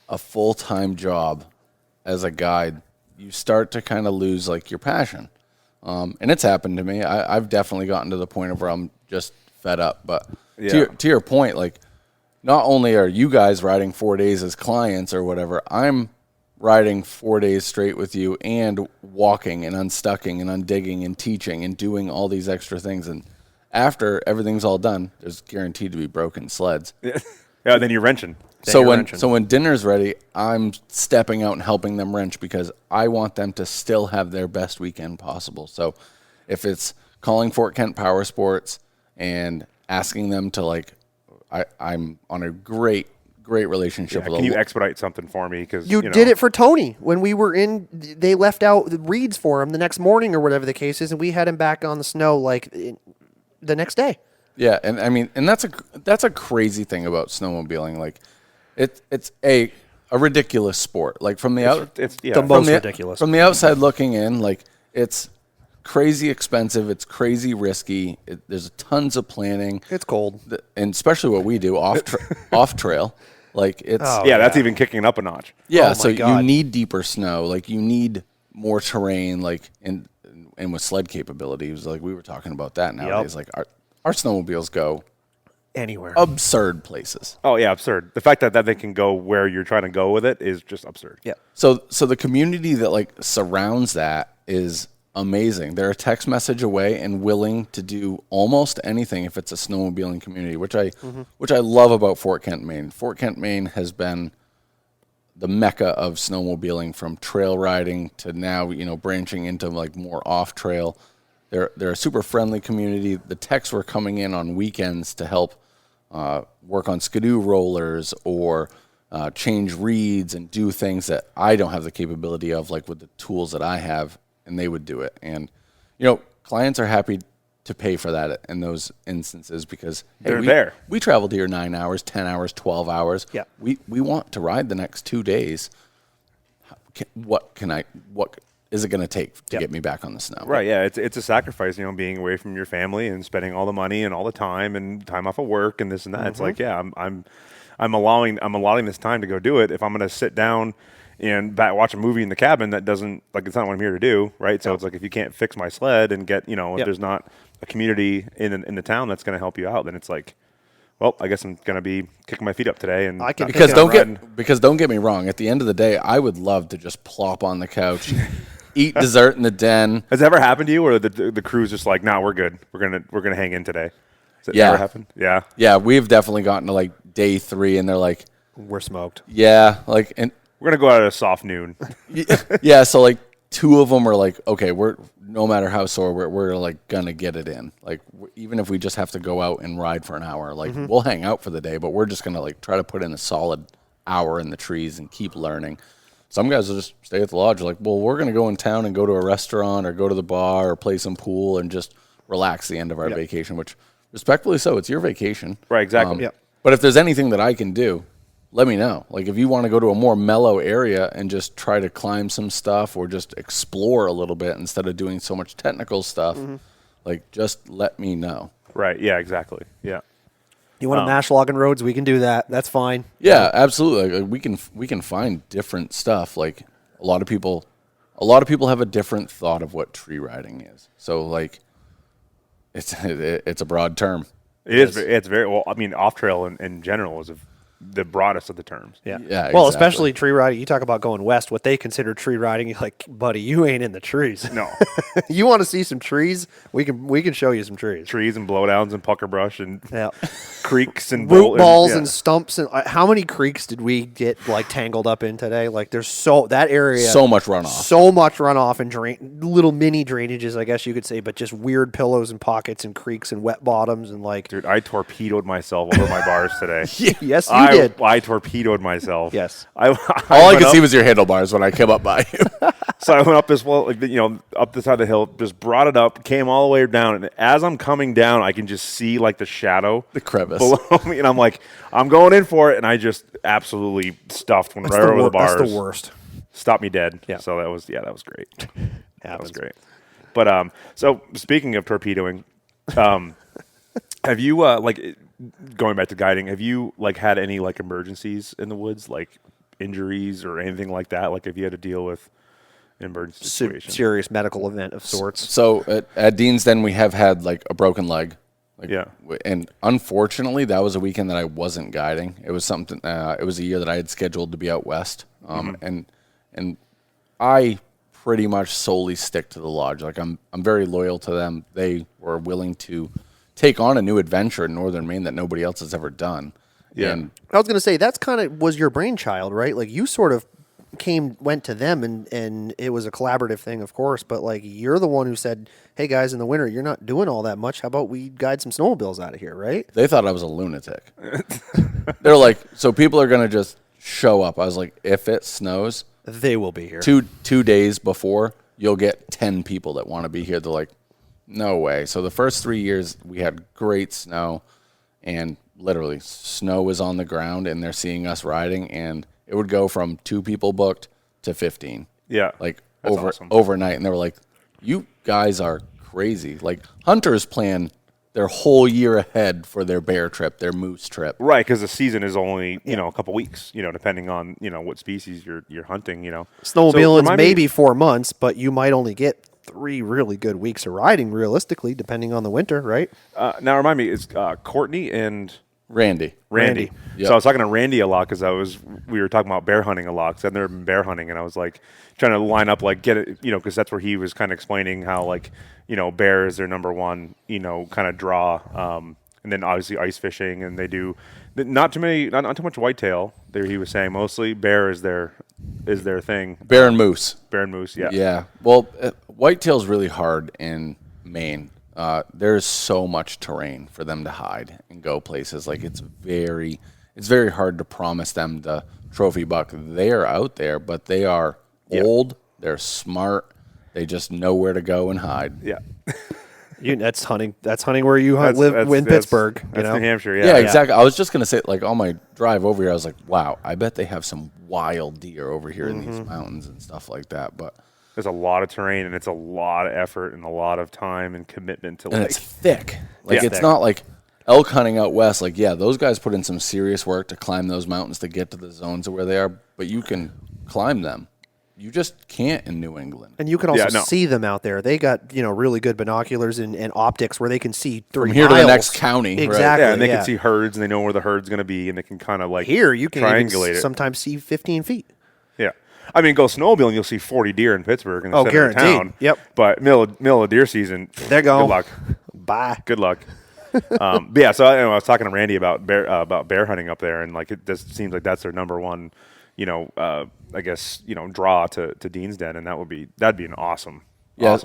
a full-time job as a guide, you start to kind of lose like your passion. And it's happened to me. I've definitely gotten to the point of where I'm just fed up. But to your point, like, not only are you guys riding 4 days as clients or whatever, I'm riding 4 days straight with you and walking and unstucking and undigging and teaching and doing all these extra things. And after everything's all done, there's guaranteed to be broken sleds. Yeah, then you're wrenching. So when dinner's ready, I'm stepping out and helping them wrench because I want them to still have their best weekend possible. So if it's calling Fort Kent Power Sports and asking them to like, I'm on a great relationship with them. Can you expedite something for me? Because you did it for Tony when we were in. They left out the reeds for him the next morning or whatever the case is, and we had him back on the snow like the next day. Yeah, and I mean, and that's a crazy thing about snowmobiling. Like, it's a ridiculous sport. Like from the the most ridiculous from the outside looking in. Like it's crazy expensive. It's crazy risky. There's tons of planning. It's cold, and especially what we do off trail. Like it's that's even kicking up a notch. Yeah, oh so God. You need deeper snow. Like you need more terrain. Like and with sled capabilities, like we were talking about that nowadays. Like our snowmobiles go anywhere, absurd places. Oh yeah, absurd. The fact that they can go where you're trying to go with it is just absurd. Yeah. So the community that like surrounds that is amazing. They're a text message away and willing to do almost anything if it's a snowmobiling community, which I love about Fort Kent, Maine. Fort Kent, Maine has been the mecca of snowmobiling, from trail riding to now, branching into like more off trail. They're a super friendly community. The techs were coming in on weekends to help work on skidoo rollers or change reeds and do things that I don't have the capability of, like with the tools that I have, and they would do it. And, clients are happy to pay for that in those instances because they're there. We traveled here 9 hours, 10 hours, 12 hours. Yeah. We want to ride the next 2 days. What is it going to take to get me back on the snow? Right, yeah, it's a sacrifice, being away from your family and spending all the money and all the time and time off of work and this and that. It's like, yeah, I'm allowing this time to go do it. If I'm going to sit down and watch a movie in the cabin, that doesn't, like, it's not what I'm here to do, right? So it's like, if you can't fix my sled and get, if there's not a community in the town that's going to help you out, then it's like, well, I guess I'm gonna be kicking my feet up today and I can- Because Picking don't get me wrong. At the end of the day, I would love to just plop on the couch, eat dessert in the den. Has it ever happened to you, or the crew's just like, "Nah, we're good. We're gonna hang in today"? Has it Yeah. ever happened? Yeah. Yeah, we've definitely gotten to like day 3, and they're like, We're smoked. yeah, like, and We're gonna go out at a soft noon. yeah, so like 2 of them are like, okay, we're no matter how sore, we're like gonna get it in. Like even if we just have to go out and ride for an hour, like we'll hang out for the day, but we're just gonna like try to put in a solid hour in the trees and keep learning. Some guys will just stay at the lodge, like, well, we're gonna go in town and go to a restaurant or go to the bar or play some pool and just relax the end of our vacation, which respectfully so, it's your vacation. Right, exactly. Yep. But if there's anything that I can do, let me know. Like if you want to go to a more mellow area and just try to climb some stuff or just explore a little bit instead of doing so much technical stuff, like just let me know. Right. Yeah. Exactly. Yeah. You want to mash logging roads? We can do that. That's fine. Yeah, absolutely. Like, we can find different stuff. Like a lot of people have a different thought of what tree riding is. So like it's a broad term. It is. It's very well. I mean, off trail in general is the broadest of the terms. Yeah. Yeah, Well, exactly. especially tree riding. You talk about going west. What they consider tree riding, you're like, buddy, you ain't in the trees. No. You want to see some trees? We can show you some trees. Trees and blowdowns and pucker brush and Yeah. creeks and Root balls yeah. and stumps and how many creeks did we get like tangled up in today? Like there's that area So much runoff. so much runoff and little mini drainages, I guess you could say, but just weird pillows and pockets and creeks and wet bottoms and like Dude, I torpedoed myself over my bars today. yes you did. I torpedoed myself. Yes. All I went could up- see was your handlebars when I came up by you. So I went up this up the side of the hill, just brought it up, came all the way down, and as I'm coming down, I can just see like the shadow, The crevice. below me, and I'm like, I'm going in for it, and I just absolutely stuffed one right over the bars. That's the worst. Stopped me dead. Yeah. So that was great. That was Happens. great. But so speaking of torpedoing, have you going back to guiding? Have you like had any like emergencies in the woods, like injuries or anything like that? Like if you had to deal with an emergency situation? Serious medical event of sorts. So at Dean's Den, we have had like a broken leg. Like, Yeah. And unfortunately, that was a weekend that I wasn't guiding. It was something. It was a year that I had scheduled to be out west. And I pretty much solely stick to the lodge. Like I'm very loyal to them. They were willing to take on a new adventure in northern Maine that nobody else has ever done. Yeah. And I was going to say that's kind of was your brainchild, right? Like you sort of went to them and it was a collaborative thing, of course, but like you're the one who said, hey guys, in the winter, you're not doing all that much. How about we guide some snowmobiles out of here, right? they thought I was a lunatic. They're like, so people are going to just show up. I was like, if it snows, They will be here. 2 days before, you'll get 10 people that want to be here. They're like, no way. So the first 3 years, we had great snow, and literally snow was on the ground, and they're seeing us riding, and it would go from 2 people booked to 15. Yeah. Like That's awesome. overnight. And they were like, you guys are crazy. Like hunters plan their whole year ahead for their bear trip, their moose trip. Right, because the season is only a couple weeks. Depending on what species you're hunting. Snowmobiling's remind me- maybe 4 months, but you might only get 3 really good weeks of riding, realistically, depending on the winter, right? Now remind me, it's Courtney and Randy. Randy. Yep. So I was talking to Randy a lot because we were talking about bear hunting a lot because I've never been bear hunting, and I was like trying to line up like get it, because that's where he was kind of explaining how like bear is their number one kind of draw, and then obviously ice fishing, and they do not too much whitetail. There he was saying mostly bear is their thing. Bear and moose. Bear and moose, yeah. Yeah. Well, whitetail's really hard in Maine. There's so much terrain for them to hide and go places. Like it's very hard to promise them the trophy buck. They are out there, but they are old. They're smart. They just know where to go and hide. Yeah. That's hunting. That's hunting where you live in Pittsburgh. That's New Hampshire, Yeah, exactly. I was just gonna say, like on my drive over here, I was like, wow, I bet they have some wild deer over here in these mountains and stuff like that. But There's a lot of terrain, and it's a lot of effort and a lot of time and commitment to and like. it's thick. Like Yeah. it's not like elk hunting out west. Like those guys put in some serious work to climb those mountains to get to the zones of where they are. But you can climb them. you just can't in New England. And you can also no. see them out there. They got, really good binoculars and optics where they can see 3 From here to miles. the next county, right? Exactly. Yeah, and they can see herds, and they know where the herd's going to be, and they can kind of like Here, you can triangulate even it. sometimes see 15 feet. Yeah. I mean, go snowmobiling, you'll see 40 deer in Pittsburgh in the center of guaranteed. town. Yep. But middle of deer season, They're going. Good luck. Bye. Good luck. But yeah, so I was talking to Randy about bear hunting up there, and like it just seems like that's their number one, I guess draw to Dean's Den, and that'd be an awesome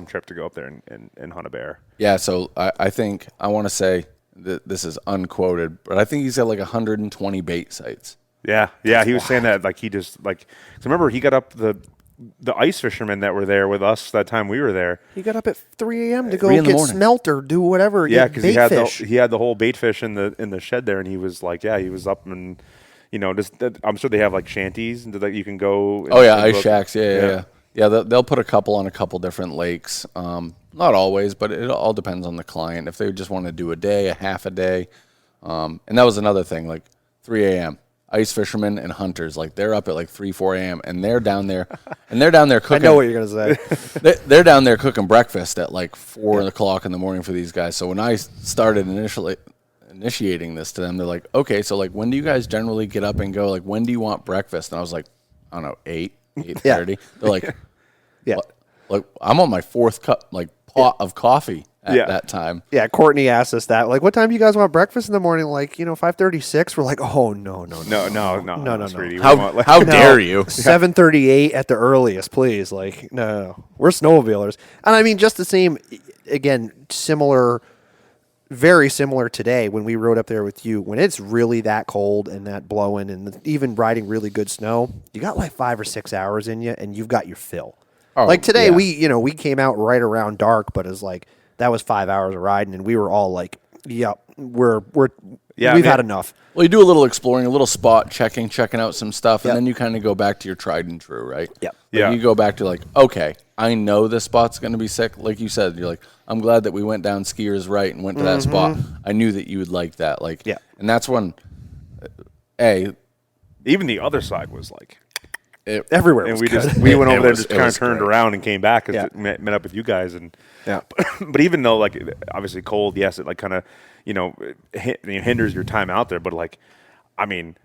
trip to go up there and hunt a bear. Yeah, so I think I want to say that this is unquoted, but I think he's got like 120 bait sites. Yeah, he was saying that like he just like. So remember he got up the ice fishermen that were there with us that time we were there. He got up at 3 a.m. to 3 go in the get morning. smelt or do whatever. Yeah, because because he had the whole bait fish in the shed there, and he was like, he was up and I'm sure they have like shanties and that you can go. Oh yeah, ice shacks. Yeah. They'll put a couple on a couple different lakes. Not always, but it all depends on the client. If they just want to do a day, a half a day, and that was another thing. Like 3 a.m. ice fishermen and hunters, like they're up at like 3-4 a.m. and they're down there cooking. I know what you're gonna say. They're down there cooking breakfast at like 4 o'clock in the morning for these guys. So when I started initiating this to them, they're like, okay, so like when do you guys generally get up and go? Like when do you want breakfast? And I was like, I don't know, 8:30. They're like, Yeah. "What?" Like I'm on my 4th cup, like pot of coffee at that time. Yeah, Courtney asked us that. Like, what time do you guys want breakfast in the morning? Like, 5:36. We're like, oh no. No, sweetie. We How want, like- how dare you? 7:38 at the earliest, please. Like, no. We're snowmobilers. And I mean, just the same, again, very similar today when we rode up there with you. When it's really that cold and that blowing and even riding really good snow, you got like 5 or 6 hours in you and you've got your fill. Oh, like today, yeah. we came out right around dark, but it's like, that was 5 hours of riding and we were all like, yep, we've had enough. Well, you do a little exploring, a little spot checking out some stuff, and then you kind of go back to your tried and true, right? Yep. Like you go back to like, okay, I know this spot's going to be sick. Like you said, you're like, I'm glad that we went down Skiers Right and went to that spot. I knew that you would like that. Like, and that's when, even the other side was like. Everywhere And was we went over there and was- just it kind of was turned great. around and came back and Yeah. met up with you guys and Yeah. but even though like obviously cold, yes, it like kind of hinders your time out there, but like I mean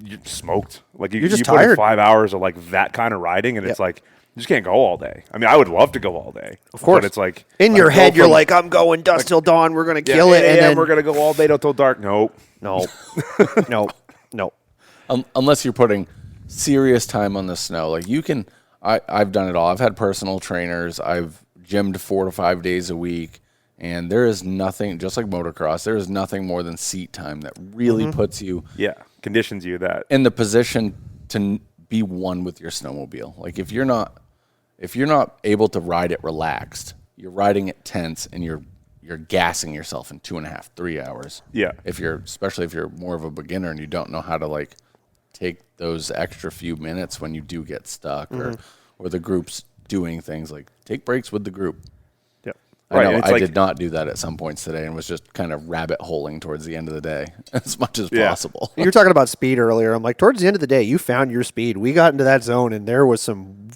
you're smoked. Like You're just you put in tired. 5 hours of like that kind of riding, and it's like you just can't go all day. I mean, I would love to go all day, Of course. but it's like In like, your go head, you're from- like, I'm going dusk till dawn. We're going to yeah, kill it. 8 And a.m., then we're gonna go all day till dark. Nope. No. No. unless you're putting serious time on the snow. Like you can, I've done it all. I've had personal trainers. I've gymmed 4 to 5 days a week. And there is nothing, just like motocross, there is nothing more than seat time that really puts you Conditions you that. in the position to be one with your snowmobile. Like if you're not able to ride it relaxed, you're riding it tense and you're gassing yourself in 2.5, 3 hours. Yeah. Especially if you're more of a beginner and you don't know how to like take those extra few minutes when you do get stuck or the group's doing things, like take breaks with the group. Yeah. I know and it's I like- did not do that at some points today and was just kind of rabbit holing towards the end of the day as much as Yeah. possible. You were talking about speed earlier. I'm like, towards the end of the day, you found your speed. We got into that zone, and there was some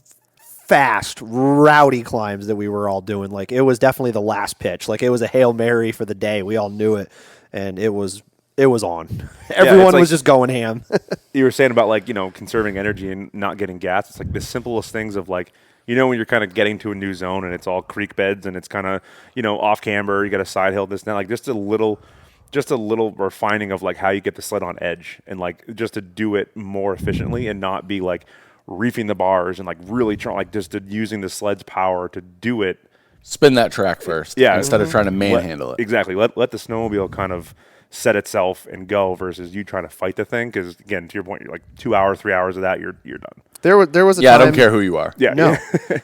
fast, rowdy climbs that we were all doing. Like, it was definitely the last pitch. Like, it was a Hail Mary for the day. We all knew it, and it was on. Everyone like- was just going ham. You were saying about like conserving energy and not getting gas. It's like the simplest things of like when you're kind of getting to a new zone and it's all creek beds and it's kind of off camber, you got a side hill, this and that, like just a little refining of like how you get the sled on edge and like just to do it more efficiently and not be like reefing the bars and like really trying like just using the sled's power to do it. Spin that track first, instead of trying to manhandle it. Exactly. Let the snowmobile kind of set itself and go versus you trying to fight the thing. Because again, to your point, you're like 2 hours, 3 hours of that, you're done. There was a Yeah, time, I don't care who you are. Yeah. No,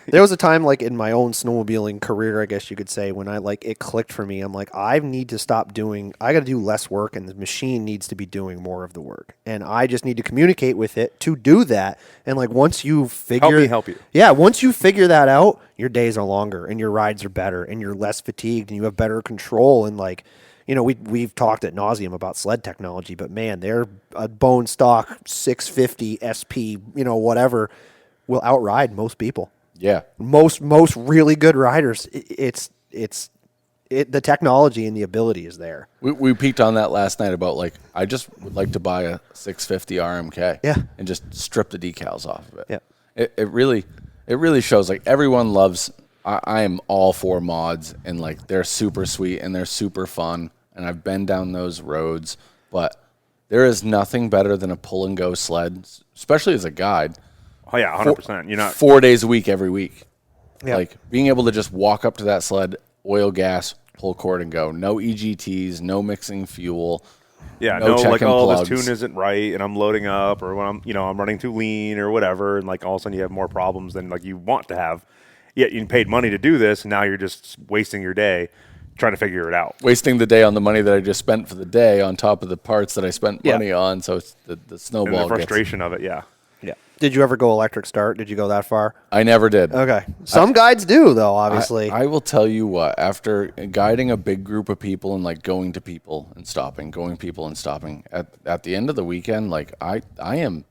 there was a time like in my own snowmobiling career, I guess you could say, when it clicked for me. I'm like, I need to stop doing. I got to do less work, and the machine needs to be doing more of the work, and I just need to communicate with it to do that. And like once you figure, help you. Yeah, once you figure that out, your days are longer, and your rides are better, and you're less fatigued, and you have better control, and like. We've talked ad nauseum about sled technology, but man, they're a bone stock 650 SP, whatever. will outride most people. Yeah. Most really good riders. The technology and the ability is there. We peeked on that last night about like I just would like to buy a 650 RMK and just strip the decals off of it. Yeah. It really shows like everyone loves. I am all for mods and like they're super sweet and they're super fun and I've been down those roads, but there is nothing better than a pull and go sled, especially as a guide. Oh yeah, 100%. You're not 4 days a week every week. Yeah. Like being able to just walk up to that sled, oil, gas, pull cord, and go. No EGTs, no mixing fuel. Yeah, no like, checking oh, plugs. this tune isn't right, and I'm loading up, or when I'm running too lean, or whatever, and like all of a sudden you have more problems than like you want to have. Yet you paid money to do this, and now you're just wasting your day trying to figure it out. Wasting the day on the money that I just spent for the day on top of the parts that I spent money on. So it's the snowball. And the frustration of it, yeah. Yeah. Did you ever go electric start? Did you go that far? I never did. Okay. Some guides do, though, obviously. I will tell you what, after guiding a big group of people and like going to people and stopping, at the end of the weekend, like I am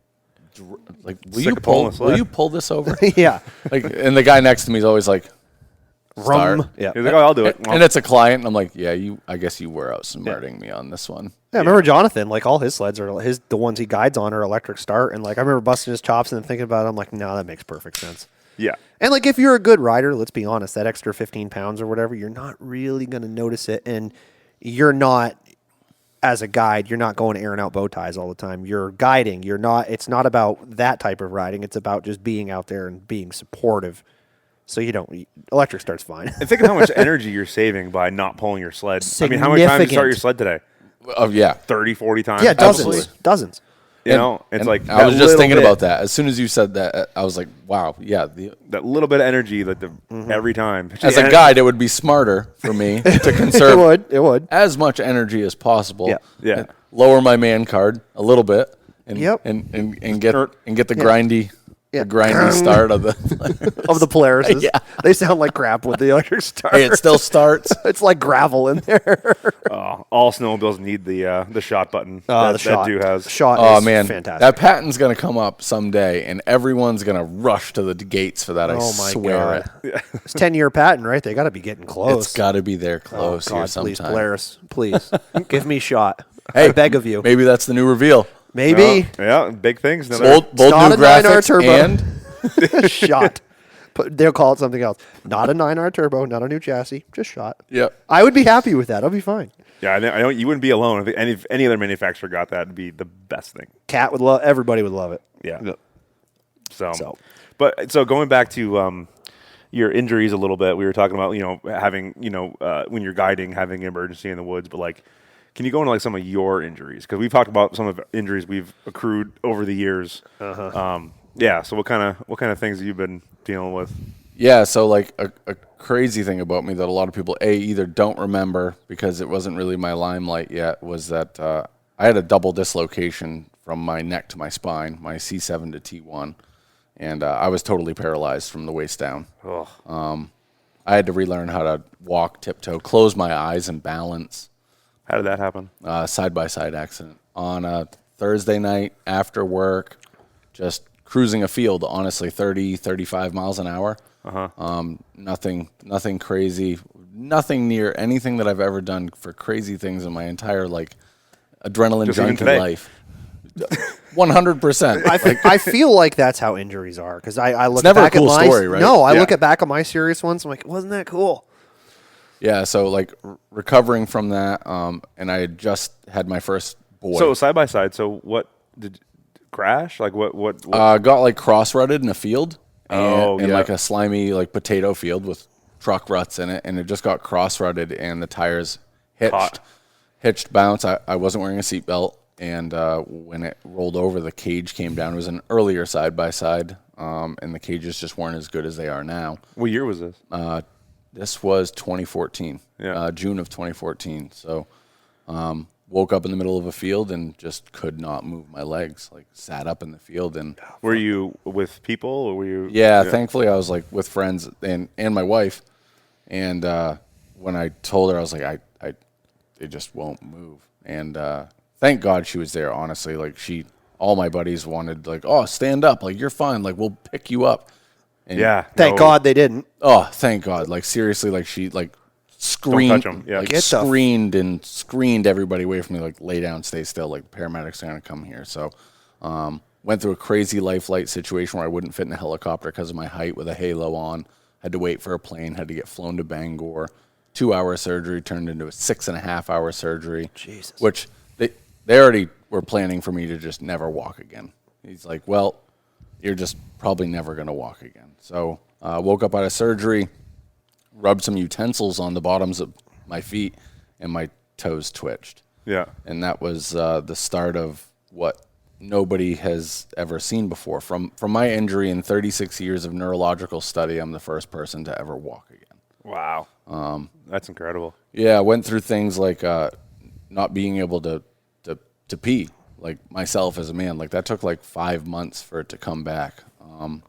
like, will you pull this over? Yeah. Like, and the guy next to me is always like, start. Rum. Yeah. He's like, oh, I'll do it. And it's a client, and I'm like, yeah, I guess you were outsmarting me on this one. Yeah, I remember Jonathan, like all his sleds are the ones he guides on are electric start. And like I remember busting his chops and then thinking about it, I'm like, no, that makes perfect sense. Yeah. And like if you're a good rider, let's be honest, that extra 15 pounds or whatever, you're not really going to notice it. And you're not, as a guide, you're not going airing out bow ties all the time. You're guiding. It's not about that type of riding. It's about just being out there and being supportive. So electric start's fine. And think of how much energy you're saving by not pulling your sled. I mean, how many times did you start your sled today? Oh, yeah. 30, 40 times? Yeah, Absolutely. dozens. You know, it's like I was that just little thinking bit- about that. As soon as you said that, I was like, wow, yeah. that little bit of energy that every time. As a guide, it would be smarter for me to conserve It would. as much energy as possible. Yeah. Yeah. And lower my man card a little bit and Yep. and get the grindy the grindy start of the Of the Polarises. Yeah. They sound like crap with the electric start. Hey, it still starts. It's like gravel in there. All snowmobiles need the shot button. The shot. That dude has. Shot Oh is man, fantastic. that patent's gonna come up someday, and everyone's gonna rush to the gates for that. I Oh my swear God. it. It's 10-year patent, right? They got to be getting close. It's got to be there close God, here please, sometime. Polaris, please give me shot. Hey, I beg of you. Maybe that's the new reveal. Maybe Yeah, big things. Bold not new a 9R graphics turbo. and shot. They'll call it something else. Not a 9R turbo, not a new chassis, just shot. yep. I would be happy with that. I'll be fine. Yeah, I know you wouldn't be alone. If any other manufacturer got that, it'd be the best thing. Cat would love. Everybody would love it. Yeah. So, So. So going back to your injuries a little bit, we were talking about having when you're guiding, having an emergency in the woods, but like, can you go into like some of your injuries? Because we've talked about some of the injuries we've accrued over the years. Yeah. So what kind of things have you been dealing with? Yeah, so like a crazy thing about me that a lot of people either don't remember because it wasn't really my limelight yet was that I had a double dislocation from my neck to my spine, my C7 to T1, and I was totally paralyzed from the waist down. Oh. I had to relearn how to walk, tiptoe, close my eyes, and balance. How did that happen? Side-by-side accident on a Thursday night after work, just cruising a field, honestly, 30, 35 miles an hour. Nothing crazy, nothing near anything that I've ever done for crazy things in my entire like adrenaline Just even junkie today. life. 100%. I feel like that's how injuries are because I look never a back cool at my story, right? No, I Yeah. look at back at my serious ones. I'm like, wasn't that cool? Yeah, so like recovering from that, and I had just had my first boy. So side by side. So what did crash? Like what? Got like cross-rutted in a field, Oh, and yeah. like a slimy like potato field with truck ruts in it, and it just got cross-rutted, and the tires hitched bounce. I wasn't wearing a seatbelt, and when it rolled over, the cage came down. It was an earlier side-by-side, and the cages just weren't as good as they are now. What year was this? This was 2014, Yeah. June of 2014. So woke up in the middle of a field and just could not move my legs, like sat up in the field. And Were you with people or were you? yeah, thankfully I was like with friends and my wife. And when I told her, I was like, it just won't move. And thank God she was there, honestly. Like all my buddies wanted like, oh, stand up, like you're fine, like we'll pick you up. And Yeah. Thank God they didn't. oh, thank God. Like seriously, like she like screamed, touch 'em. Yeah. like Get the f- screamed and screamed everybody away from me, like lay down, stay still, like the paramedics are gonna come here. So went through a crazy life flight situation where I wouldn't fit in a helicopter because of my height with a halo on. Had to wait for a plane, had to get flown to Bangor. 2-hour surgery turned into a 6.5-hour surgery. Jesus. Which they already were planning for me to just never walk again. He's like, well, you're just probably never going to walk again. So woke up out of surgery, rubbed some utensils on the bottoms of my feet, and my toes twitched. Yeah. And that was the start of what nobody has ever seen before. From my injury in 36 years of neurological study, I'm the first person to ever walk again. Wow. That's incredible. Yeah, I went through things like not being able to pee, like myself as a man. Like that took like 5 months for it to come back.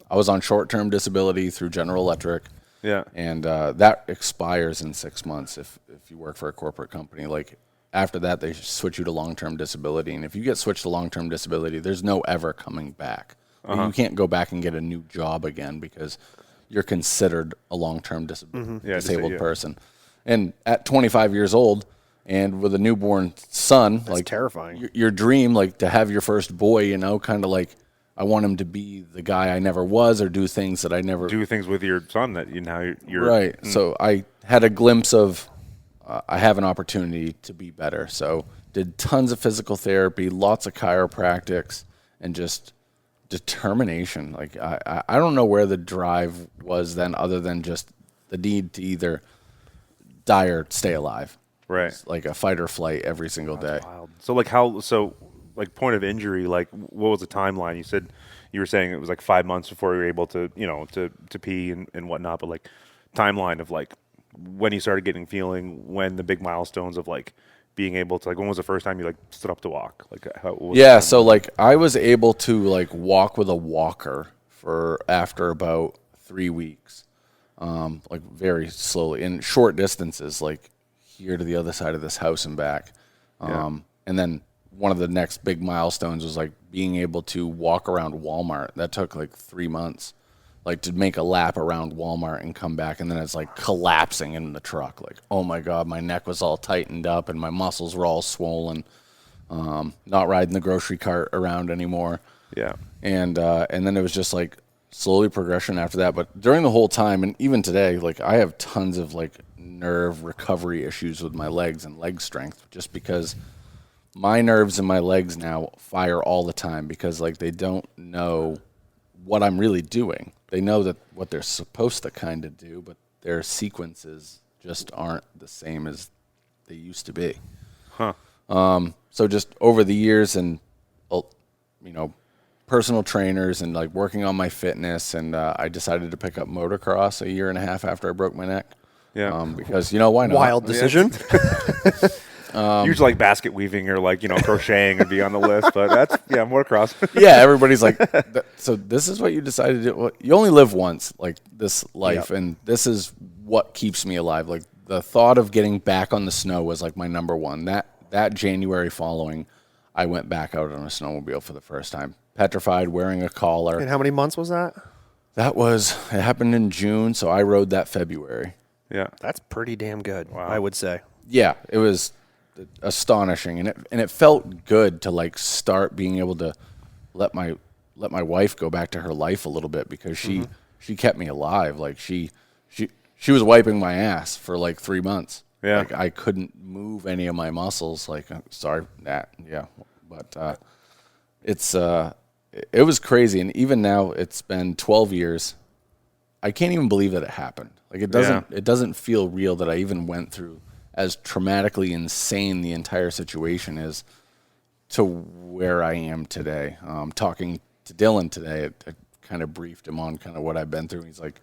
I was on short-term disability through General Electric. Yeah. And that expires in 6 months if you work for a corporate company. Like after that, they switch you to long-term disability. And if you get switched to long-term disability, there's no ever coming back. You can't go back and get a new job again because you're considered a long-term disabled person. And at 25 years old and with a newborn son, like terrifying. Your dream, like to have your first boy, you know, kind of like I want him to be the guy I never was or do things that I never do things with your son that you're right. So I had a glimpse of I have an opportunity to be better. So did tons of physical therapy, lots of chiropractics, and just determination. Like I don't know where the drive was then, other than just the need to either die or stay alive. Right. It's like a fight or flight every single day. Wild. So like point of injury, like what was the timeline? You were saying it was like 5 months before you were able to, to pee and whatnot, but like timeline of like when you started getting feeling, when the big milestones of like being able to, like, when was the first time you like stood up to walk? Like what was Yeah, so like I was able to like walk with a walker for after about 3 weeks. Like very slowly in short distances, like here to the other side of this house and back. And then one of the next big milestones was like being able to walk around Walmart. That took like 3 months, like to make a lap around Walmart and come back. And then it's like collapsing in the truck. Like, oh my God, my neck was all tightened up and my muscles were all swollen. Not riding the grocery cart around anymore. Yeah. And then it was just like slowly progression after that. But during the whole time, and even today, like I have tons of like nerve recovery issues with my legs and leg strength, just because my nerves in my legs now fire all the time, because like they don't know what I'm really doing. They know that what they're supposed to kind of do, but their sequences just aren't the same as they used to be. Huh. So just over the years and, personal trainers and like working on my fitness, and I decided to pick up motocross a year and a half after I broke my neck. Yeah. Because, why not? Wild decision. Usually like basket weaving or like, crocheting would be on the list, but that's, motocross. Yeah, everybody's like, so this is what you decided to do? Well, you only live once, like this life, and this is what keeps me alive. Like the thought of getting back on the snow was like my number one. That January following, I went back out on a snowmobile for the first time. Petrified, wearing a collar. And how many months was that? It happened in June, so I rode that February. Yeah. That's pretty damn good, Wow. I would say. Yeah, it was astonishing, and it felt good to like start being able to let my wife go back to her life a little bit, because she kept me alive. Like she was wiping my ass for like 3 months. Yeah. Like I couldn't move any of my muscles. Like but it was crazy, and even now it's been 12 years. I can't even believe that it happened. Like it doesn't feel real that I even went through as traumatically insane the entire situation is to where I am today. Talking to Dylan today, I kind of briefed him on kind of what I've been through. He's like,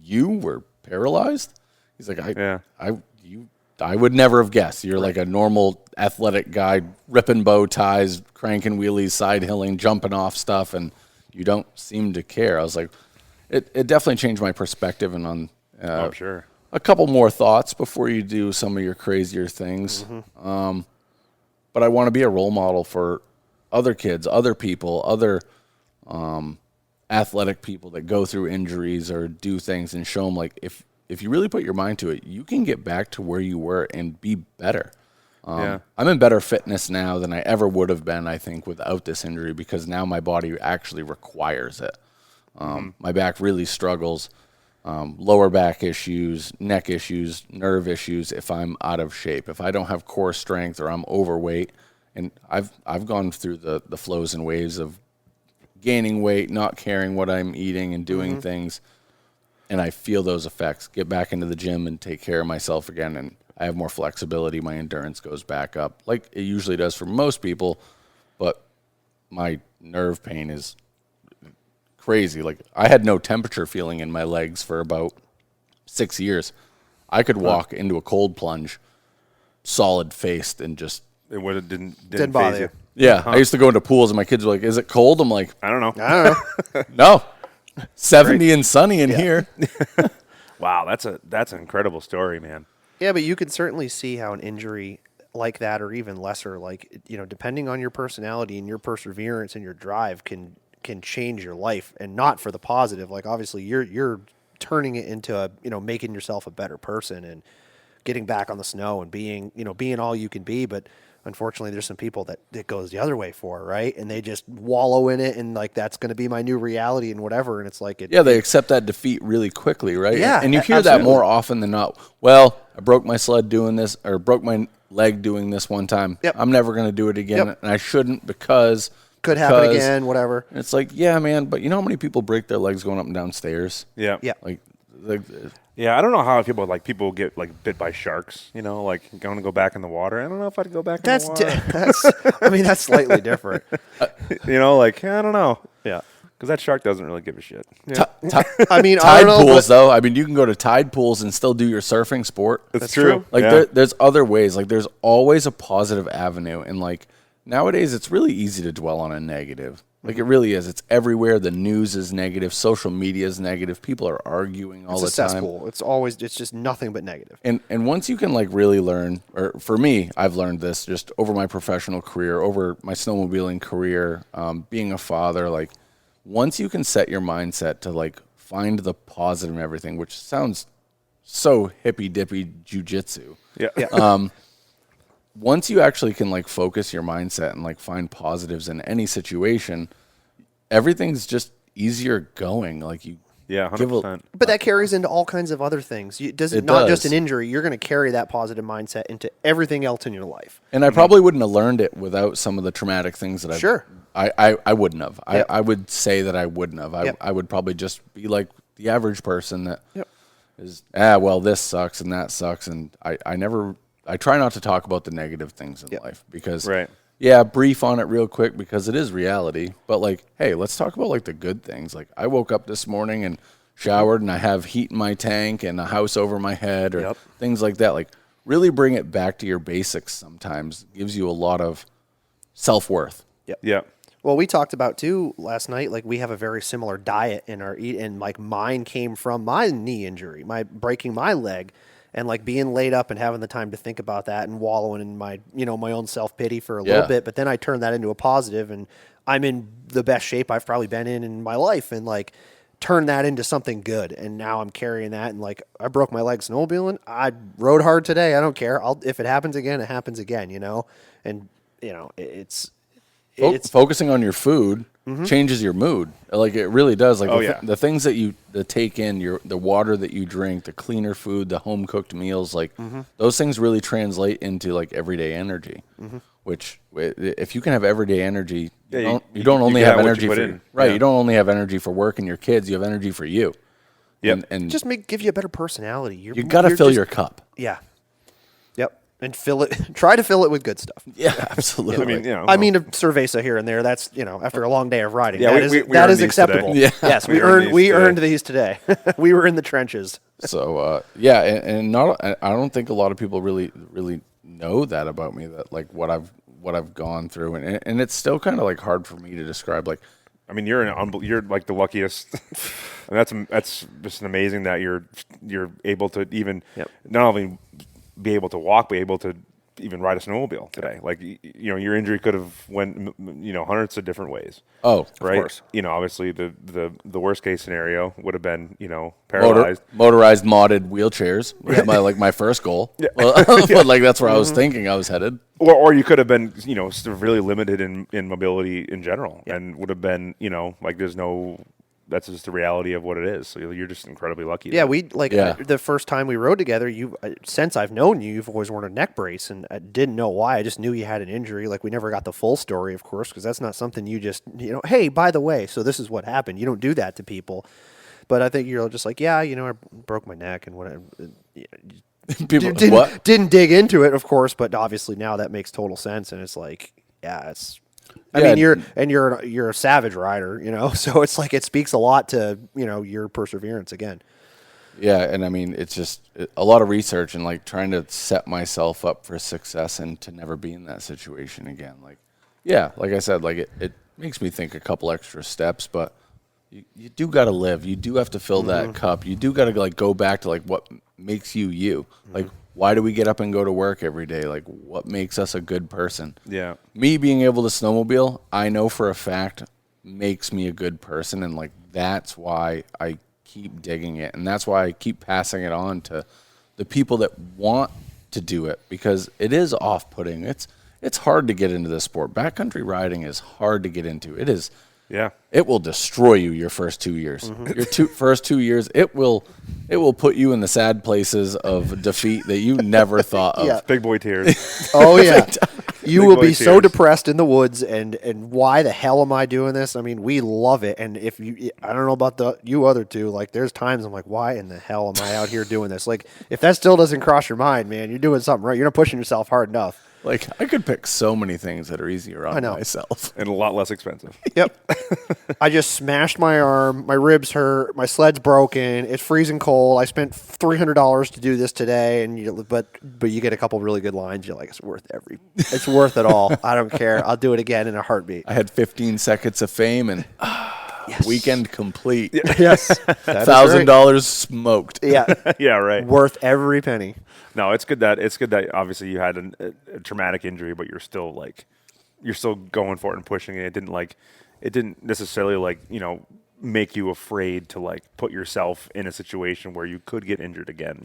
"You were paralyzed?" He's like, I would never have guessed. You're like a normal athletic guy, ripping bow ties, cranking wheelies, side hilling, jumping off stuff, and you don't seem to care. I was like, it definitely changed my perspective, and on I'm sure. a couple more thoughts before you do some of your crazier things. But I want to be a role model for other kids, other people, other athletic people that go through injuries or do things, and show them like if you really put your mind to it, you can get back to where you were and be better. I'm in better fitness now than I ever would have been, I think, without this injury, because now my body actually requires it. My back really struggles. Lower back issues, neck issues, nerve issues if I'm out of shape, if I don't have core strength or I'm overweight. And I've gone through the flows and waves of gaining weight, not caring what I'm eating and doing things, and I feel those effects. Get back into the gym and take care of myself again, and I have more flexibility. My endurance goes back up like it usually does for most people, but my nerve pain is crazy. Like, I had no temperature feeling in my legs for about 6 years. I could walk into a cold plunge solid faced and just It would have didn't Didn't bother phase you. yeah. I used to go into pools and my kids were like, "Is it cold?" I'm like, I don't know. I don't know. "No, 70 and sunny in here." Wow, that's an incredible story, man. Yeah, but you can certainly see how an injury like that, or even lesser, like, you know, depending on your personality and your perseverance and your drive, can change your life, and not for the positive. Like, obviously you're turning it into a, you know, making yourself a better person and getting back on the snow and being all you can be. But unfortunately, there's some people that it goes the other way for, right? And they just wallow in it, and like, that's going to be my new reality and whatever. And it's like, Yeah, they accept that defeat really quickly, right? Yeah, and you hear that absolutely. more often than not. Well, I broke my sled doing this, or broke my leg doing this one time. Yep. I'm never going to do it again, Yep. and I shouldn't because could happen because- again, whatever. And it's like, yeah, man, but you know how many people break their legs going up and down stairs? Yeah. Yeah. Like Yeah, I don't know how people get like bit by sharks, you know, like going to go back in the water. I don't know if I'd go back in That's the water. that's I mean, that's slightly different. You know, like, I don't know. Yeah. Because that shark doesn't really give a shit. I mean, I tide don't know, pools, but though. I mean, you can go to tide pools and still do your surfing sport. That's true. Like Yeah. there's other ways. Like there's always a positive avenue, and like nowadays it's really easy to dwell on a negative. Like it really is. It's everywhere. The news is negative. Social media is negative. People are arguing all it's a the time. cesspool. It's just nothing but negative. And once you can like really learn, or for me, I've learned this just over my professional career, over my snowmobiling career, being a father. Like once you can set your mindset to like find the positive in everything, which sounds so hippy dippy jujitsu. Yeah. Yeah. Once you actually can like focus your mindset and like find positives in any situation, everything's just easier going. Like you, Yeah, give a- 100%. But that carries into all kinds of other things. It Not just does. an injury. You're going to carry that positive mindset into everything else in your life. and I probably wouldn't have learned it without some of the traumatic things that I've. Sure. I wouldn't have. Yep. I would say that I wouldn't have. Yep. I would probably just be like the average person that Yep. is, well, this sucks and that sucks. And I try not to talk about the negative things in Yep. life because, Right. yeah, brief on it real quick because it is reality. But like, hey, let's talk about like the good things. Like I woke up this morning and showered and I have heat in my tank and a house over my head or Yep. things like that. Like really bring it back to your basics sometimes gives you a lot of self-worth. Yeah. Well, we talked about too last night. Like, we have a very similar diet in our eat, and like mine came from my knee injury, my breaking my leg, and like being laid up and having the time to think about that and wallowing in my my own self pity for a little Yeah. bit. But then I turned that into a positive, and I'm in the best shape I've probably been in my life, and like turn that into something good. And now I'm carrying that, and like I broke my leg snowmobiling. I rode hard today. I don't care. If it happens again, it happens again. And it's Focusing on your food changes your mood. Like it really does. Like Oh, yeah. the things that you take in, the water that you drink, the cleaner food, the home cooked meals, like those things really translate into like everyday energy. Which if you can have everyday energy, Yeah, you don't only can have have what energy you for put in. right. Yeah. You don't only have energy for work and your kids. You have energy for you. Yep. And just give you a better personality. you got to fill your cup. Yeah. Yep. And fill it. Try to fill it with good stuff. Yeah, absolutely. I mean, I mean, a cerveza here and there. That's after a long day of riding. Yeah, that we is earned that is these acceptable. today. Yeah. Yes, We earned these earned today. these today. We were in the trenches. So yeah, and not I don't think a lot of people really know that about me, that like what I've gone through, and it's still kind of like hard for me to describe. Like I mean, you're like the luckiest, and that's just amazing that you're able to even Yep. not only be able to walk, but able to even ride a snowmobile today. Like your injury could have went hundreds of different ways. Oh, Right. of course. Obviously the worst case scenario would have been paralyzed. Motorized modded wheelchairs was my first goal. Yeah. Well, but like that's where I was thinking I was headed. Or you could have been severely limited in mobility in general, and would have been like there's no. That's just the reality of what it is. So you're just incredibly lucky. Yeah, the first time we rode together. Since I've known you, you've always worn a neck brace, and I didn't know why. I just knew you had an injury. Like we never got the full story, of course, because that's not something you just Hey, by the way, so this is what happened. You don't do that to people. But I think you're just like, yeah, I broke my neck and whatever. People Didn't dig into it, of course, but obviously now that makes total sense, and it's like, yeah, it's. I mean, you're a savage rider, so it's like it speaks a lot to your perseverance again. Yeah, and I mean it's just a lot of research and like trying to set myself up for success and to never be in that situation again. Like, yeah, like I said, like it makes me think a couple extra steps, but you do got to live. You do have to fill that cup. You do got to like go back to like what makes you you. Like, why do we get up and go to work every day? Like, what makes us a good person? Yeah. Me being able to snowmobile, I know for a fact makes me a good person, and like that's why I keep digging it, and that's why I keep passing it on to the people that want to do it, because it is off-putting. It's hard to get into this sport. Backcountry riding is hard to get into. It is. Yeah. It will destroy you your first 2 years. Your first 2 years, it will put you in the sad places of defeat that you never thought of. Yeah. Big boy tears. Oh yeah. You Big will boy be so tears. depressed in the woods, and why the hell am I doing this? I mean, we love it, and I don't know about you other two, like there's times I'm like, why in the hell am I out here doing this? Like, if that still doesn't cross your mind, man, you're doing something right. You're not pushing yourself hard enough. Like, I could pick so many things that are easier on I know. myself. And a lot less expensive. Yep. I just smashed my arm. My ribs hurt. My sled's broken. It's freezing cold. I spent $300 to do this today, and but you get a couple really good lines. You're like, it's worth it all. I don't care. I'll do it again in a heartbeat. I had 15 seconds of fame and Yes. weekend complete. Yes. $1,000 smoked. Yeah. Yeah, right. Worth every penny. No, it's good that obviously you had a traumatic injury, but you're still going for it and pushing it. It didn't necessarily make you afraid to put yourself in a situation where you could get injured again.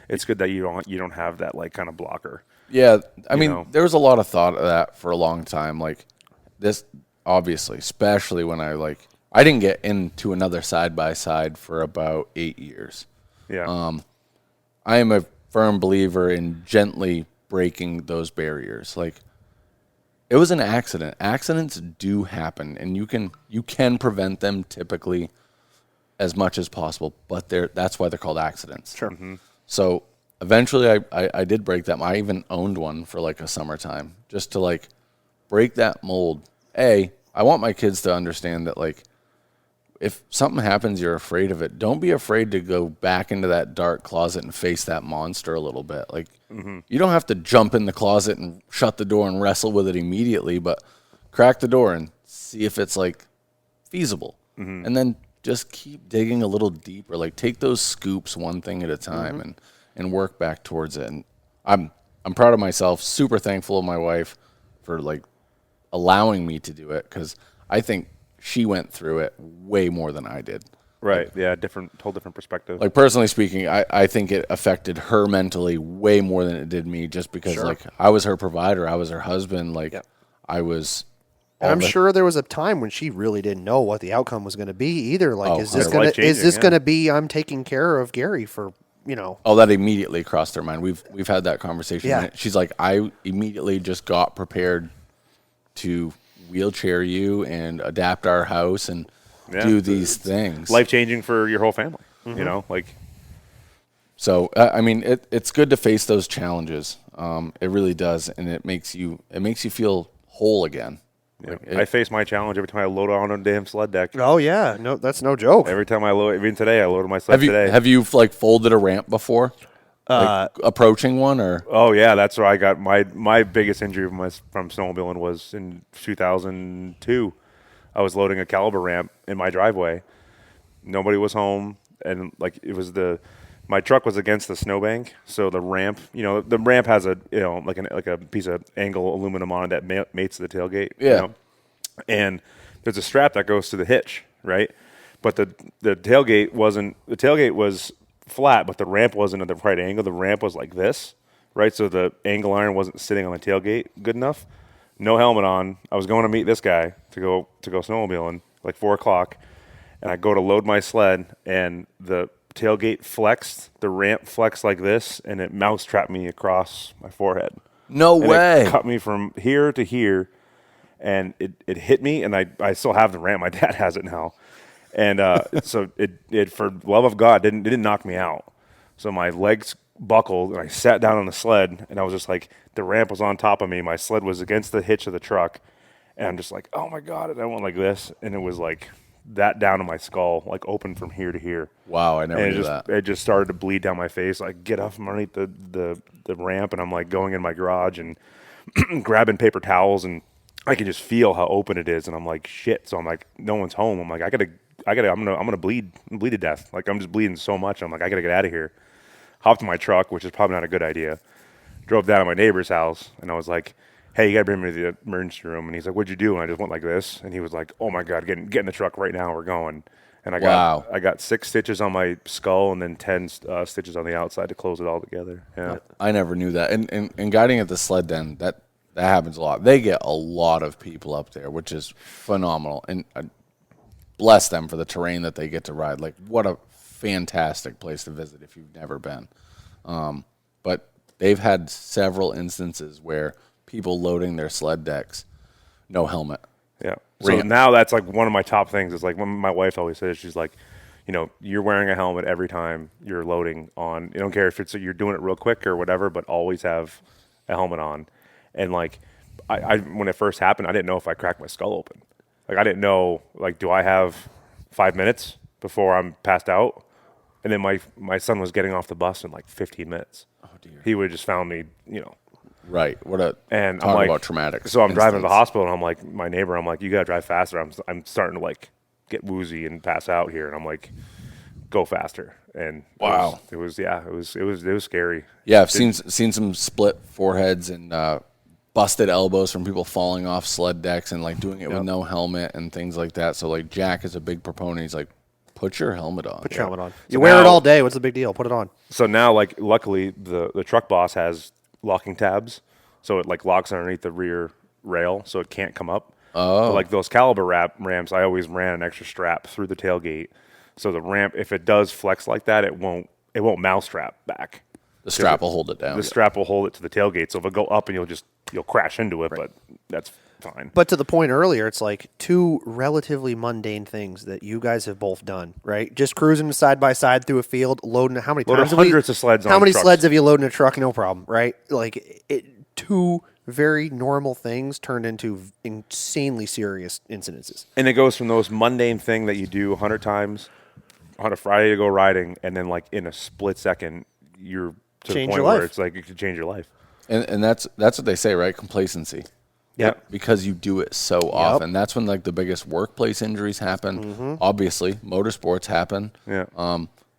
It's good that you don't have that kind of blocker. Yeah, I mean, there was a lot of thought of that for a long time. Like this, obviously, especially when I didn't get into another side-by-side for about 8 years. Yeah. I am a firm believer in gently breaking those barriers. Like, it was an accident. Accidents do happen, and you can prevent them typically as much as possible, but that's why they're called accidents. Sure. Mm-hmm. So eventually I did break that. I even owned one for a summertime just to break that mold. I want my kids to understand that if something happens, you're afraid of it. Don't be afraid to go back into that dark closet and face that monster a little bit. You don't have to jump in the closet and shut the door and wrestle with it immediately, but crack the door and see if it's feasible. Mm-hmm. And then just keep digging a little deeper. Take those scoops one thing at a time and work back towards it. And I'm proud of myself, super thankful of my wife for allowing me to do it, because I think she went through it way more than I did. Right. Yeah. Whole different perspective. Personally speaking, I think it affected her mentally way more than it did me, just because Sure. I was her provider. I was her husband. Yep. I was. And I'm sure there was a time when she really didn't know what the outcome was going to be either. Is this life-changing, going to be I'm taking care of Gary for, Oh, that immediately crossed her mind. We've had that conversation. Yeah. She's like, I immediately just got prepared to wheelchair you and adapt our house and do these things. Life-changing for your whole family, So, I mean, it's good to face those challenges. It really does, and it makes you feel whole again. Yeah. I face my challenge every time I load on a damn sled deck. Oh yeah, no, that's no joke. Every time I load, even today, I loaded my sled today. Have you folded a ramp before? Approaching one, or? Oh yeah, that's where I got my biggest injury from snowmobiling was in 2002. I was loading a caliber ramp in my driveway. Nobody was home, and it was the my truck was against the snowbank, so the ramp, the ramp has a, like a piece of angle aluminum on it that mates to the tailgate. Yeah. And there's a strap that goes to the hitch, right? But the tailgate was flat, but the ramp wasn't at the right angle. The ramp was like this, right? So the angle iron wasn't sitting on the tailgate good enough. No helmet on. I was going to meet this guy to go snowmobiling, like 4:00, and I go to load my sled, and the tailgate flexed, the ramp flexed like this, and it mouse trapped me across my forehead. No And way. It cut me from here to here, and it hit me, and I still have the ramp. My dad has it now. And so it for the love of God it didn't knock me out. So my legs buckled, and I sat down on the sled, and I was just like, the ramp was on top of me. My sled was against the hitch of the truck, and I'm just like, oh my God. And I went like this, and it was like that down to my skull, like open from here to here. Wow, I never knew that. It just started to bleed down my face. I get up from underneath the ramp, and I'm like going in my garage and grabbing paper towels, and I can just feel how open it is, and I'm like, shit. So I'm like, no one's home. I'm like, I'm gonna bleed to death. Like, I'm just bleeding so much. I'm like, I gotta get out of here. Hopped in my truck, which is probably not a good idea. Drove down to my neighbor's house, and I was like, hey, you gotta bring me to the emergency room. And he's like, what'd you do? And I just went like this, and he was like, oh my God, get in the truck right now. We're going. And I got 6 stitches on my skull, and then 10 stitches on the outside to close it all together. Yeah. I never knew that. And guiding at the sled den, that happens a lot. They get a lot of people up there, which is phenomenal. And bless them for the terrain that they get to ride. Like, what a fantastic place to visit if you've never been. But they've had several instances where people loading their sled decks, no helmet. Yeah. So now that's like one of my top things. Is like when my wife always says, she's like, you're wearing a helmet every time you're loading on. You don't care if you're doing it real quick or whatever, but always have a helmet on. And like, I when it first happened, I didn't know if I cracked my skull open. Like, I didn't know, like, do I have 5 minutes before I'm passed out? And then my son was getting off the bus in like 15 minutes. Oh dear. He would have just found me, Right. What a and talk I'm like, about traumatic. So I'm driving to the hospital, and I'm like, my neighbor, I'm like, you gotta drive faster. I'm starting to like get woozy and pass out here, and I'm like, go faster. And wow, it was scary. Yeah, I've seen some split foreheads and busted elbows from people falling off sled decks and like doing it with no helmet and things like that. So like Jack is a big proponent. He's like, put your helmet on. Put your helmet on. You wear it all day. What's the big deal? Put it on. So now, like, luckily the truck boss has locking tabs, so it like locks underneath the rear rail, so it can't come up. Oh, but like those caliber ramps, I always ran an extra strap through the tailgate, so the ramp, if it does flex like that, it won't mousetrap back. The strap will hold it down. The strap will hold it to the tailgate, so if it go up and you'll crash into it, but that's fine. But to the point earlier, it's like two relatively mundane things that you guys have both done, right? Just cruising side by side through a field, loading. How many times? Hundreds of sleds. How many sleds have you loaded in a truck? No problem, right? Like two very normal things turned into insanely serious incidences. And it goes from those mundane thing that you do 100 times on a Friday to go riding, and then like in a split second, you're to the point where it's like it could change your life. And that's what they say, right? Complacency. Yep. Because you do it so often. That's when like the biggest workplace injuries happen. Mm-hmm. Obviously, motorsports happen. Yeah.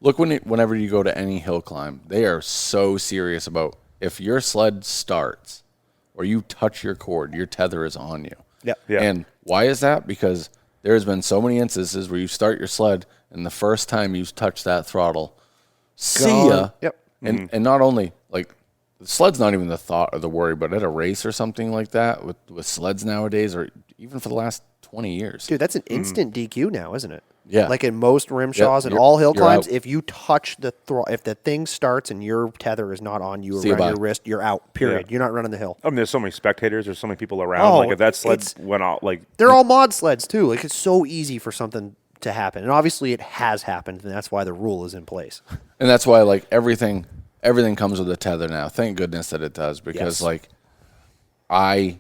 Look, whenever you go to any hill climb, they are so serious about if your sled starts or you touch your cord, your tether is on you. Yep. Yeah. And why is that? Because there has been so many instances where you start your sled and the first time you touch that throttle, see ya. Yep. And not only like the sled's not even the thought or the worry, but at a race or something like that with sleds nowadays, or even for the last 20 years. Dude, that's an instant DQ now, isn't it? Yeah. Like in most rimshaws and all hill you're climbs, out. if you touch the if the thing starts and your tether is not on you See you, around bye. your wrist, you're out. Period. Yeah. You're not running the hill. I mean, there's so many spectators. There's so many people around. Oh, like if that sled went out, like they're all mod sleds too. Like it's so easy for something to happen, and obviously it has happened, and that's why the rule is in place. And that's why like everything comes with a tether now. Thank goodness that it does, because like I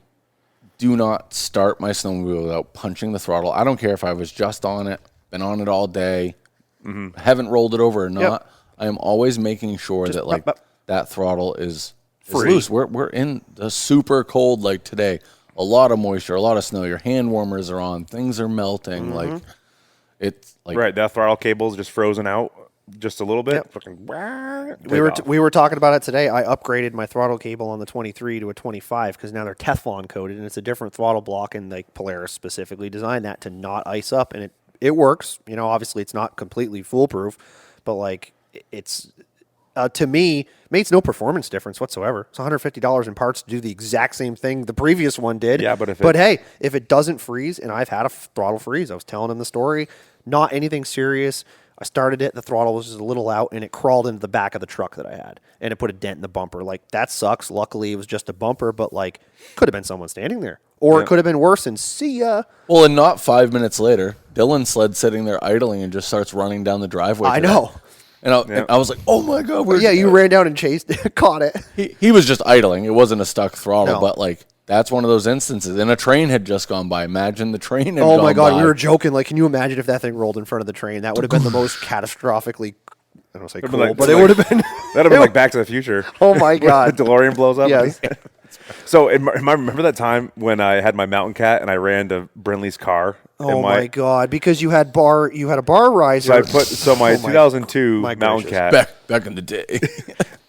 do not start my snowmobile without punching the throttle. I don't care if I was just on it, been on it all day, haven't rolled it over or not. Yep. I am always making sure that like that throttle is free. Loose. We're in the super cold like today. A lot of moisture, a lot of snow. Your hand warmers are on. Things are melting. Like it's like right, that throttle cable's just frozen out just a little bit. Yep. Fucking, We were talking about it today. I upgraded my throttle cable on the 23 to a 25 because now they're Teflon coated and it's a different throttle block. And like Polaris specifically designed that to not ice up, and it works. You know, obviously it's not completely foolproof, but like it's to me makes no performance difference whatsoever. It's $150 in parts to do the exact same thing the previous one did. Yeah, but hey, if it doesn't freeze, and I've had a throttle freeze, I was telling him the story, not anything serious. I started it, the throttle was just a little out, and it crawled into the back of the truck that I had, and it put a dent in the bumper. Like, that sucks. Luckily, it was just a bumper, but, like, could have been someone standing there. Or it could have been worse, and see ya. Well, and not 5 minutes later, Dylan's sled sitting there idling and just starts running down the driveway. I know. And I was like, oh, my God. Yeah, you ran down and chased it, caught it. He was just idling. It wasn't a stuck throttle, No. but, like, that's one of those instances. And a train had just gone by. Imagine the train had Oh gone my God, by. we were joking. Like, can you imagine if that thing rolled in front of the train? That would have been the most catastrophically, I don't want to say It'd cool, be like- but like- it would have been. That'd have been like Back to the Future. Oh my God. The DeLorean blows up. Yes. So, remember that time when I had my mountain cat and I ran to Brinley's car? Oh and my God! Because you had a bar riser. So my 2002 my mountain gracious. cat, back in the day.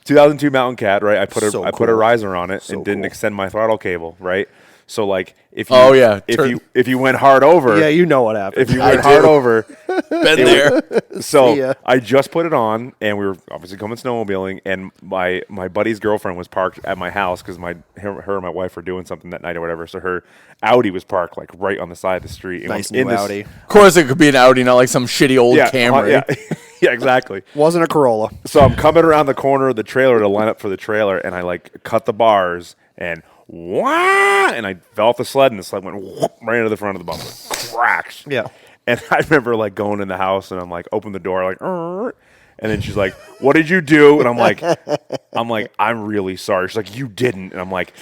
2002 mountain cat, right? I put So a cool. riser on it So and didn't cool. extend my throttle cable, right? So like if you Oh, yeah. if you went hard over, Yeah, you know what happened. if you went hard over, Been there. See so ya. I just put it on, and we were obviously coming snowmobiling, and my buddy's girlfriend was parked at my house because her and my wife were doing something that night or whatever. So her Audi was parked like right on the side of the street. And Nice in new this- Audi. Of course, it could be an Audi, not like some shitty old Yeah, Camry. yeah, yeah, exactly. Wasn't a Corolla. So I'm coming around the corner of the trailer to line up for the trailer, and I like cut the bars and wah, and I fell off the sled, and the sled went whoop, right into the front of the bumper, cracks. Yeah. And I remember like going in the house, and I'm like, open the door, like, "Arr." And then she's like, "What did you do?" And I'm like, I'm really sorry. She's like, "You didn't," and I'm like,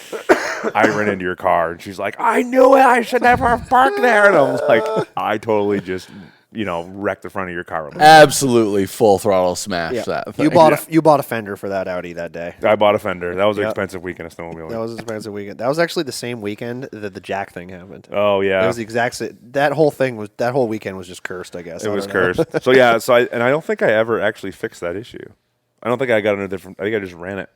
"I ran into your car," and she's like, "I knew it. I should never have parked there." And I was like, I totally just wrecked the front of your car. Absolutely full throttle smash Yeah. that thing. You bought a fender for that Audi that day. I bought a fender. That was an Yep. expensive weekend of snowmobiling. That was an expensive weekend. That was actually the same weekend that the Jack thing happened. Oh yeah, It was the exact that whole weekend was just cursed, I guess. it I was don't know. cursed. So yeah, I don't think I ever actually fixed that issue. I don't think I got another different. I think I just ran it.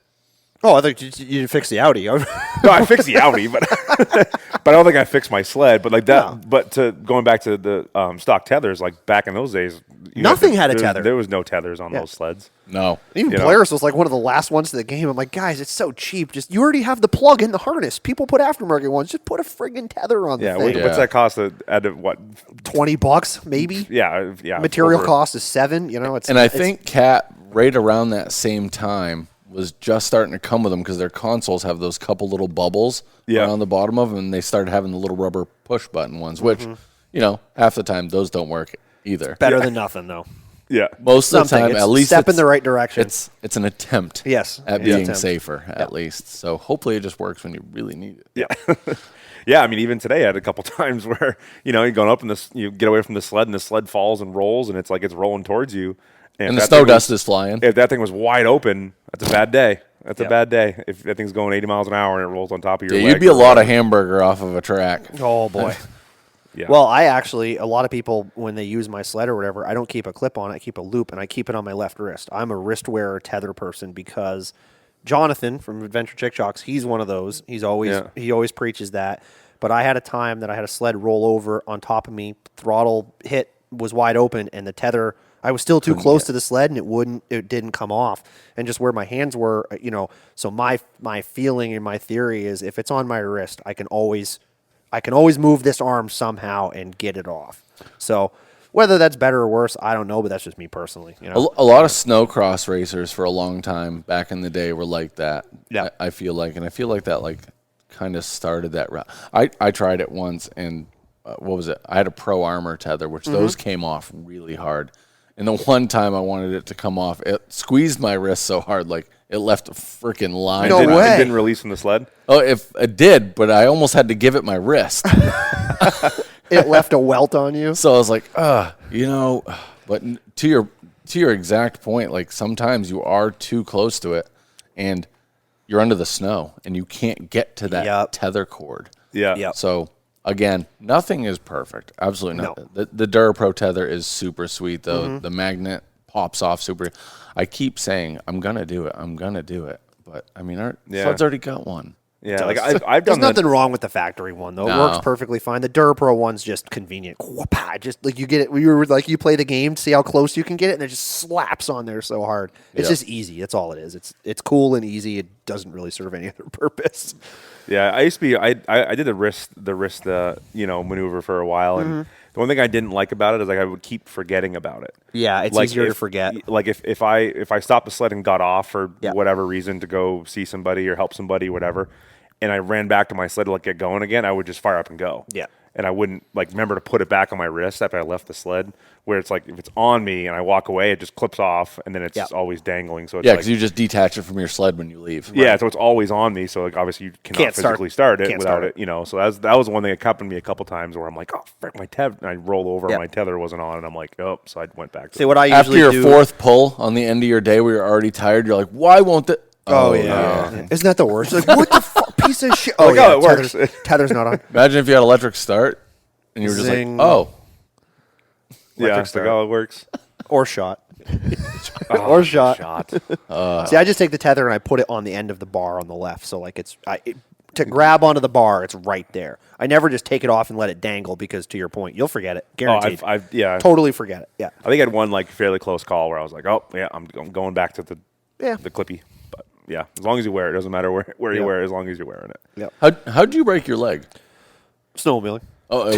Oh, I think you didn't fix the Audi. No, I fixed the Audi, but but I don't think I fixed my sled. But like that, No. but going back to the stock tethers, like back in those days, Nothing had a there was- tether. There was no tethers on those sleds. No. Even You know. Polaris was like one of the last ones to the game. I'm like, guys, it's so cheap. Just you already have the plug in the harness. People put aftermarket ones. Just put a friggin' tether on the Yeah, thing. what's that cost? At what? $20 maybe. Yeah. Material over- cost is $7. It's And I it's- think Cat, right around that same time, was just starting to come with them because their consoles have those couple little bubbles around the bottom of them, and they started having the little rubber push button ones, which, half the time those don't work either. better than nothing though. Yeah. Most of the Something. time, It's at least step in it's- the right direction. It's an attempt. Yes, at it's being an attempt. safer at least. So hopefully it just works when you really need it. Yeah. Yeah, I mean, even today I had a couple times where, you're going up and you get away from the sled and the sled falls and rolls and it's like it's rolling towards you. And if the that snow thing dust was- is flying. If that thing was wide open, that's a bad day. That's a Yep. bad day. If that thing's going 80 miles an hour and it rolls on top of your Yeah, leg. you'd be a or lot of whatever. hamburger off of a track. Oh boy. Yeah. Well, a lot of people, when they use my sled or whatever, I don't keep a clip on it. I keep a loop, and I keep it on my left wrist. I'm a wrist wearer tether person because Jonathan from Adventure Chick Shocks, he's one of those. He always preaches that. But I had a time that I had a sled roll over on top of me, throttle hit was wide open, and the tether, I was still too close to the sled, and it didn't come off. And just where my hands were, so my feeling and my theory is if it's on my wrist, I can always move this arm somehow and get it off. So whether that's better or worse, I don't know, but that's just me personally. A lot of snowcross racers for a long time back in the day were like that. Yeah. I feel like that kind of started that route. I tried it once, and what was it? I had a Pro Armor tether, which those came off really hard. And the one time I wanted it to come off, it squeezed my wrist so hard, like it left a freaking line. No way. It didn't release from the sled? Oh, if it did, but I almost had to give it my wrist. It left a welt on you. So I was like, but to your exact point, like sometimes you are too close to it and you're under the snow and you can't get to that Yep. tether cord. Yeah. Yep. So again, nothing is perfect. Absolutely not. No. The DuraPro tether is super sweet though. The magnet pops off super. I keep saying I'm gonna do it, but I mean, our Sled's already got one. Yeah, like I've There's done nothing wrong with the factory one though. It No. works perfectly fine. The DuraPro one's just convenient. Just like you get it. You were like you play the game, see how close you can get it, and it just slaps on there so hard. It's just easy. That's all it is. It's cool and easy. It doesn't really serve any other purpose. Yeah, I used to be. I did the wrist maneuver for a while, and the one thing I didn't like about it is like I would keep forgetting about it. Yeah, it's Like easier to if- forget. Like if I stopped the sled and got off for Yeah. whatever reason to go see somebody or help somebody, whatever, and I ran back to my sled to like get going again, I would just fire up and go. Yeah. And I wouldn't like remember to put it back on my wrist after I left the sled. Where it's like if it's on me and I walk away, it just clips off, and then it's Yeah. always dangling. So it's Yeah, like, because you just detach it from your sled when you leave. yeah, so it's always on me. So like obviously you cannot Can't start- physically start it can't without start it. You know, so that was one thing that happened to me a couple times where I'm like, oh frick, my tether. And I roll over, Yeah. and my tether wasn't on, and I'm like, oh. So I went back to See it. what I After usually your do. fourth pull on the end of your day, where you're already tired, you're like, why won't the? Oh yeah. Isn't that the worst? Like, what the fuck, piece of shit? Oh Like, yeah, oh, it works. Tether's not on. Imagine if you had electric start, and you were just Zing. like, oh. Yeah, electric it's like, start. oh, it works. Or shot. Or shot. See, I just take the tether and I put it on the end of the bar on the left. So like to grab onto the bar, it's right there. I never just take it off and let it dangle because, to your point, you'll forget it. Guaranteed. I've yeah. Totally forget it. Yeah. I think I had one like fairly close call where I was like, oh yeah, I'm going back to the clippy. But yeah, as long as you wear it, doesn't matter where you Yeah. wear it, as long as you're wearing it. Yeah. How'd you break your leg? Snowmobiling. Oh,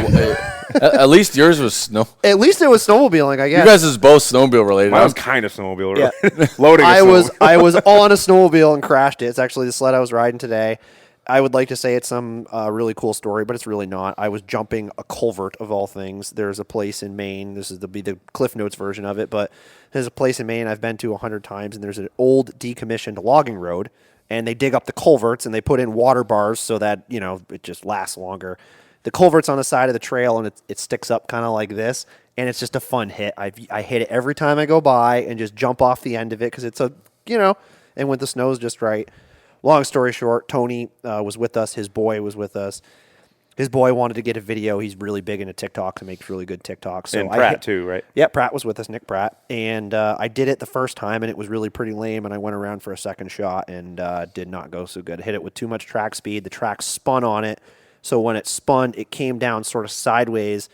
at least yours was snow. At least it was snowmobiling, I guess. You guys is both snowmobile related. Mine was kind of snowmobile. Yeah. Loading. I was on a snowmobile and crashed it. It's actually the sled I was riding today. I would like to say it's some really cool story, but it's really not. I was jumping a culvert of all things. There's a place in Maine. This is the Cliff Notes version of it, but there's a place in Maine I've been to 100 times, and there's an old decommissioned logging road, and they dig up the culverts and they put in water bars so that it just lasts longer. The culvert's on the side of the trail, and it sticks up kind of like this, and it's just a fun hit. I hit it every time I go by and just jump off the end of it because it's and when the snow's just right. Long story short, Tony was with us. His boy was with us. His boy wanted to get a video. He's really big into TikToks and makes really good TikToks. So and Pratt too, right? Yeah, Pratt was with us, Nick Pratt. And I did it the first time, and it was really pretty lame. And I went around for a second shot and did not go so good. I hit it with too much track speed. The track spun on it. So when it spun, it came down sort of sideways.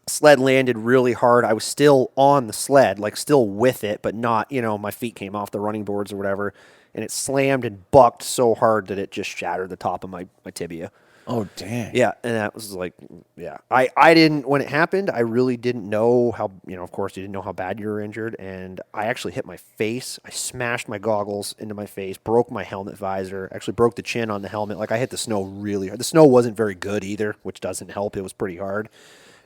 Sled landed really hard. I was still on the sled, like still with it, but not, my feet came off the running boards or whatever. And it slammed and bucked so hard that it just shattered the top of my tibia. Oh, dang. Yeah, and that was like, yeah. I didn't, when it happened, I really didn't know how, of course, you didn't know how bad you were injured. And I actually hit my face. I smashed my goggles into my face, broke my helmet visor, actually broke the chin on the helmet. Like I hit the snow really hard. The snow wasn't very good either, which doesn't help. It was pretty hard.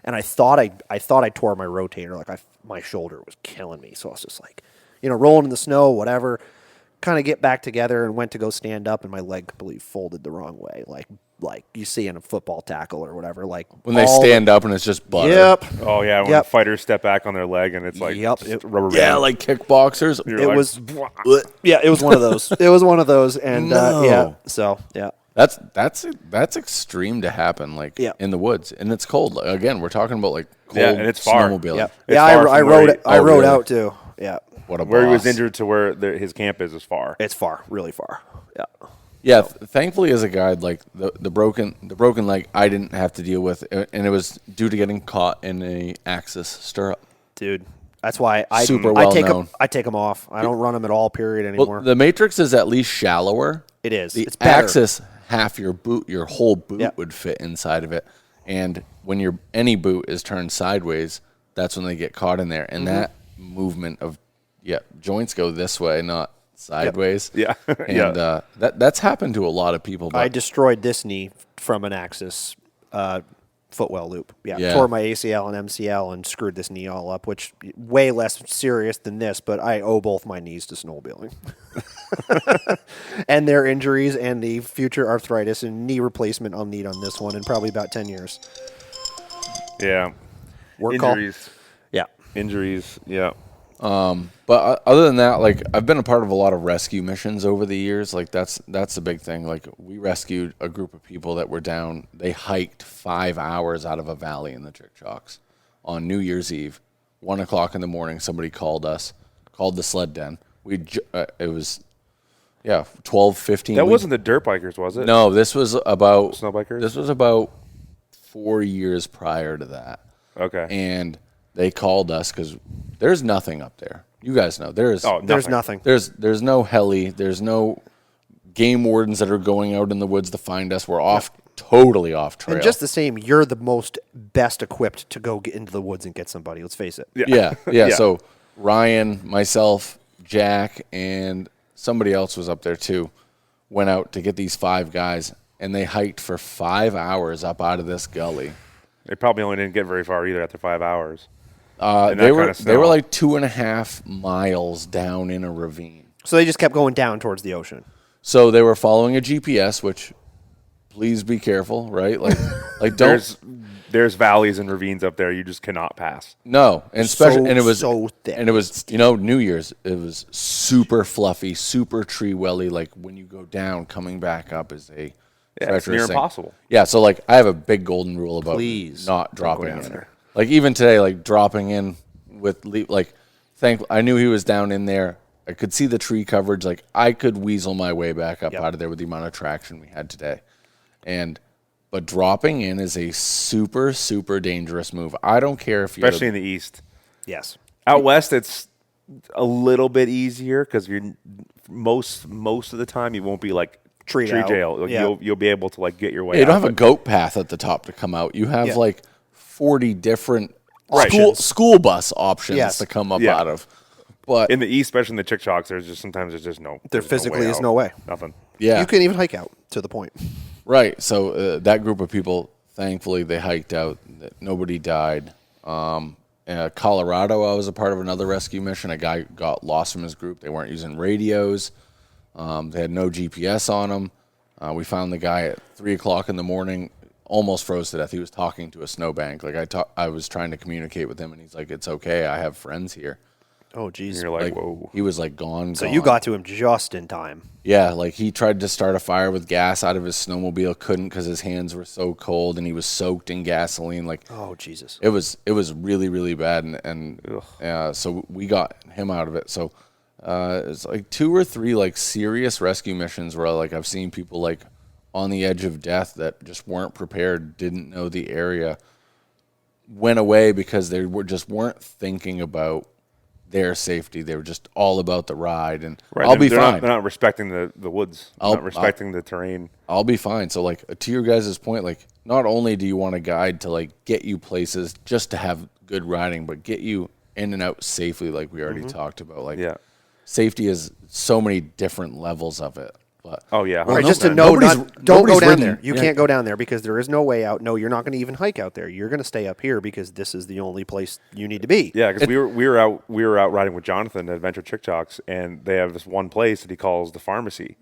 And I thought I tore my rotator. Like my shoulder was killing me. So I was just like, rolling in the snow, whatever. Kind of get back together and went to go stand up, and my leg completely folded the wrong way, like you see in a football tackle or whatever. Like When they stand up and it's just butter. Yep. Oh yeah, when fighters step back on their leg and it's like Yep. just rubber band. Yeah, like kickboxers. You're It like, was, yeah, it was one of those. It was one of those, and No. yeah, so yeah, That's extreme to happen, like Yeah. in the woods, and it's cold. Like, again, we're talking about like cold Yeah, and it's far. snowmobiling. yeah, It's yeah. far I from where rode. he- I Oh, rode really? out too. Yeah, What a where he was boss. injured to where his camp is far. it's far, really far. Yeah, Yeah, thankfully as a guide, like the broken leg, I didn't have to deal with, and it was due to getting caught in a axis stirrup. dude, that's why Super I well take known. I take them off. I don't run them at all. Period anymore. Well, the matrix is at least shallower. It is. The It's better. axis, half your boot, your whole boot Yep. would fit inside of it, and when any boot is turned sideways, that's when they get caught in there, and Mm-hmm. that movement of joints go this way, not sideways. Yeah. And Yeah. that's happened to a lot of people. But I destroyed this knee from an axis footwell loop. Yeah. Tore my ACL and MCL and screwed this knee all up, which way less serious than this, but I owe both my knees to snowmobiling. And their injuries and the future arthritis and knee replacement I'll need on this one in probably about 10 years. Yeah. Work call? Injuries. Yeah. Injuries. Yeah. But other than that, like I've been a part of a lot of rescue missions over the years. Like that's a big thing. Like we rescued a group of people that were down. They hiked 5 hours out of a valley in the Chick Chalks on New Year's Eve, 1 o'clock in the morning, somebody called the sled den. It was, 12, 15. That wasn't the dirt bikers, was it? No, this was about snow bikers. This was about 4 years prior to that. Okay. And they called us because there's nothing up there. You guys know there's nothing. There's no heli. There's no game wardens that are going out in the woods to find us. We're totally off trail. And just the same, you're the most best equipped to go get into the woods and get somebody. Let's face it. Yeah. So Ryan, myself, Jack, and somebody else was up there too. Went out to get these 5 guys, and they hiked for 5 hours up out of this gully. They probably only didn't get very far either after 5 hours. They were like 2.5 miles down in a ravine. So they just kept going down towards the ocean. So they were following a GPS, which please be careful, right? Like don't. There's valleys and ravines up there you just cannot pass. No, and especially it was so thick. And it was New Year's. It was super fluffy, super tree welly. Like when you go down, coming back up is a it's near impossible. Yeah, so like I have a big golden rule about not dropping in there. Like even today, like dropping in with I knew he was down in there. I could see the tree coverage. Like I could weasel my way back up out of there with the amount of traction we had today. But dropping in is a super, super dangerous move. I don't care if you're especially in the east. Yes. Out west, it's a little bit easier because you're most of the time you won't be like tree jail. Like, you'll be able to like get your way. You don't have a goat path at the top to come out. You have like 40 different school bus options to come up out of. But in the east, especially in the chick shocks, there's just no. There physically is no way. Nothing. Yeah. You can't even hike out to the point. Right. So that group of people, thankfully, they hiked out. Nobody died. In Colorado, I was a part of another rescue mission. A guy got lost from his group. They weren't using radios. They had no GPS on them. We found the guy at 3 o'clock in the morning, almost froze to death. He was talking to a snowbank. Like I was trying to communicate with him, and he's like, "It's okay. I have friends here." Oh, geez. And you're like, whoa. He was like gone. So you got to him just in time. Yeah, like he tried to start a fire with gas out of his snowmobile, couldn't because his hands were so cold and he was soaked in gasoline. Like, oh Jesus, it was really, really bad, and so we got him out of it. So it's like 2 or 3 like serious rescue missions where like I've seen people like on the edge of death that just weren't prepared, didn't know the area, went away because they weren't thinking about their safety. They were just all about the ride, and I'll be fine. They're not respecting the woods. Not respecting the terrain. I'll be fine. So, like, to your guys' point, like, not only do you want a guide to, like, get you places just to have good riding, but get you in and out safely, like we already talked about. Like, safety is so many different levels of it. But right, just to know, don't go down there. You can't go down there because there is no way out. No, you're not going to even hike out there. You're going to stay up here because this is the only place you need to be. Yeah, because we were out riding with Jonathan at Adventure Chick Chalks, and they have this one place that he calls the pharmacy.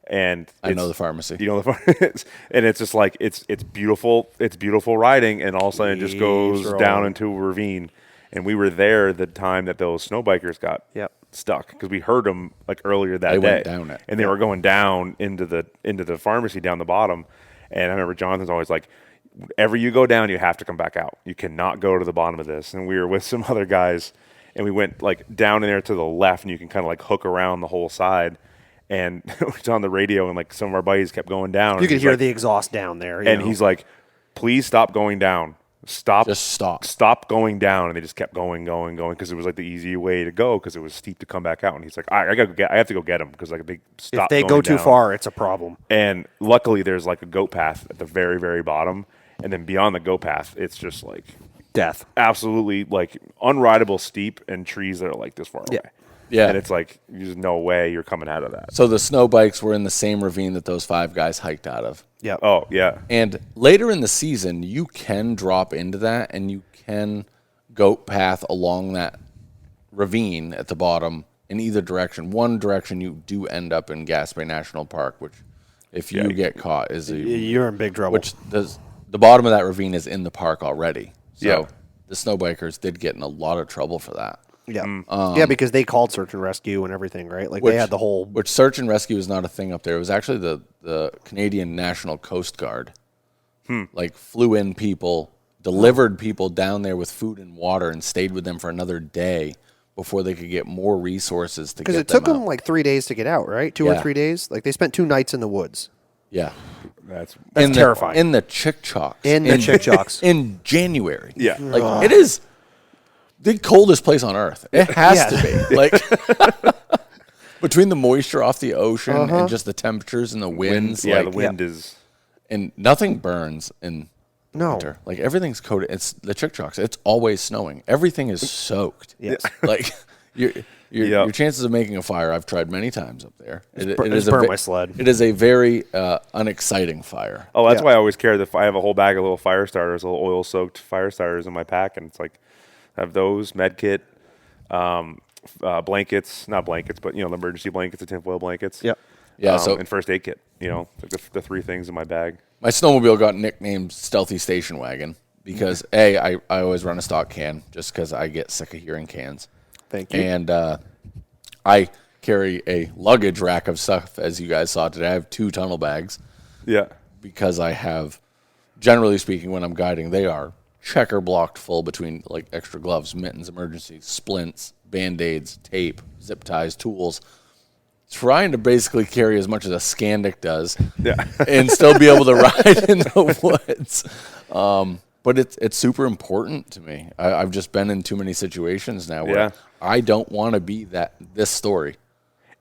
And I know the pharmacy. You know the pharmacy, and it's just like it's beautiful. It's beautiful riding, and all of a sudden it just goes down into a ravine. And we were there the time that those snow bikers got stuck because we heard them like earlier that day. Went down it. And they were going down into the pharmacy down the bottom. And I remember Jonathan's always like, whenever you go down, you have to come back out. You cannot go to the bottom of this. And we were with some other guys, and we went like down in there to the left, and you can kind of like hook around the whole side. And it was on the radio, and like some of our buddies kept going down. You could hear the exhaust down there. And he's like, please stop going down. Just stop. Stop going down, and they just kept going because it was like the easy way to go because it was steep to come back out. And he's like, I have to go get them because like they stop. If they go too far, it's a problem. And luckily, there's like a goat path at the very, very bottom, and then beyond the goat path, it's just like death. Absolutely, like unrideable steep and trees that are like this far away. Yeah, and it's like there's no way you're coming out of that. So the snow bikes were in the same ravine that those 5 guys hiked out of. Yeah. Oh, yeah. And later in the season, you can drop into that, and you can goat path along that ravine at the bottom in either direction. One direction, you do end up in Gaspé National Park, which, if you get caught, you're in big trouble. Which the bottom of that ravine is in the park already. So the snow bikers did get in a lot of trouble for that. Yeah, because they called search and rescue and everything, right? Like they had the whole. Which search and rescue is not a thing up there. It was actually the Canadian National Coast Guard, like flew in people, delivered people down there with food and water and stayed with them for another day before they could get more resources to get them Because it took them out. like 3 days to get out, right? 2 or Yeah. 3 days. Like they spent 2 nights in the woods. Yeah. That's terrifying. In the Chick-Chocs. In the Chick-Chocs. In January. Yeah. Like, it is the coldest place on earth. It has Yeah. to be. Like, between the moisture off the ocean and just the temperatures and the winds. yeah, like, the wind is. And nothing burns in No. winter. Like, everything's coated. It's the Chick-Chocs. It's always snowing. Everything is soaked. Yes. Like, your Yep. chances of making a fire, I've tried many times up there. It it's is burnt my sled. It is a very unexciting fire. Oh, that's Yeah. why I always carry I have a whole bag of little fire starters, little oil-soaked fire starters in my pack, and it's like I have those med kit, blankets, not blankets, but the emergency blankets, the tinfoil blankets. Yep. Yeah, so and first aid kit. Like the 3 things in my bag. my snowmobile got nicknamed Stealthy Station Wagon because I always run a stock can just because I get sick of hearing cans. Thank you. And I carry a luggage rack of stuff, as you guys saw today. I have 2 tunnel bags Yeah. because I have, generally speaking, when I'm guiding, they are checker blocked full between like extra gloves, mittens, emergency, splints, Band-Aids, tape, zip ties, tools. Trying to basically carry as much as a Scandic does and still be able to ride in the woods. But it's super important to me. I've just been in too many situations now where Yeah. I don't want to be this story.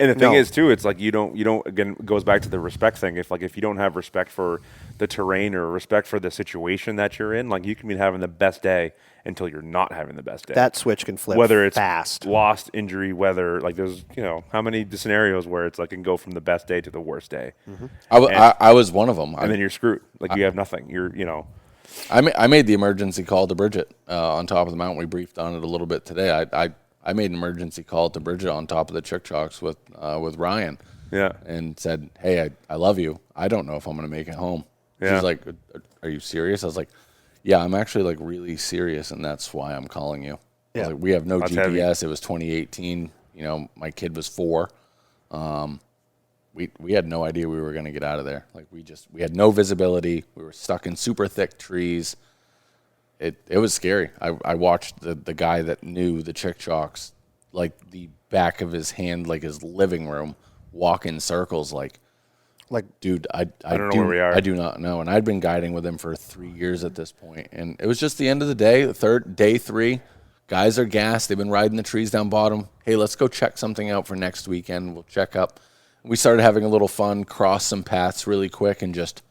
And the thing No. is too, it's like you don't again, it goes back to the respect thing. If you don't have respect for the terrain or respect for the situation that you're in, like you can be having the best day until you're not having the best day. That switch can flip whether it's fast. lost, injury, whether like there's how many scenarios where it's like it can go from the best day to the worst day, I was one of them. and then you're screwed. Like you have nothing. You're I made the emergency call to Bridget on top of the mountain. We briefed on it a little bit today. I made an emergency call to Bridget on top of the Chick-Chocs with Ryan. Yeah. And said, "Hey, I love you. I don't know if I'm going to make it home." Yeah. She's like, "Are you serious?" I was like, "Yeah, I'm actually like really serious, and that's why I'm calling you." I was Yeah. like, we have no That's GPS. heavy. It was 2018. My kid was 4. We had no idea we were going to get out of there. Like we had no visibility. We were stuck in super thick trees. It was scary. I watched the guy that knew the Chick-Chocs, like the back of his hand, like his living room, walk in circles. Like, dude, I don't know where we are. I do not know. And I'd been guiding with him for 3 years at this point, and it was just the end of the day. Day 3, guys are gassed. They've been riding the trees down bottom. Hey, let's go check something out for next weekend. We'll check up. We started having a little fun, cross some paths really quick, and just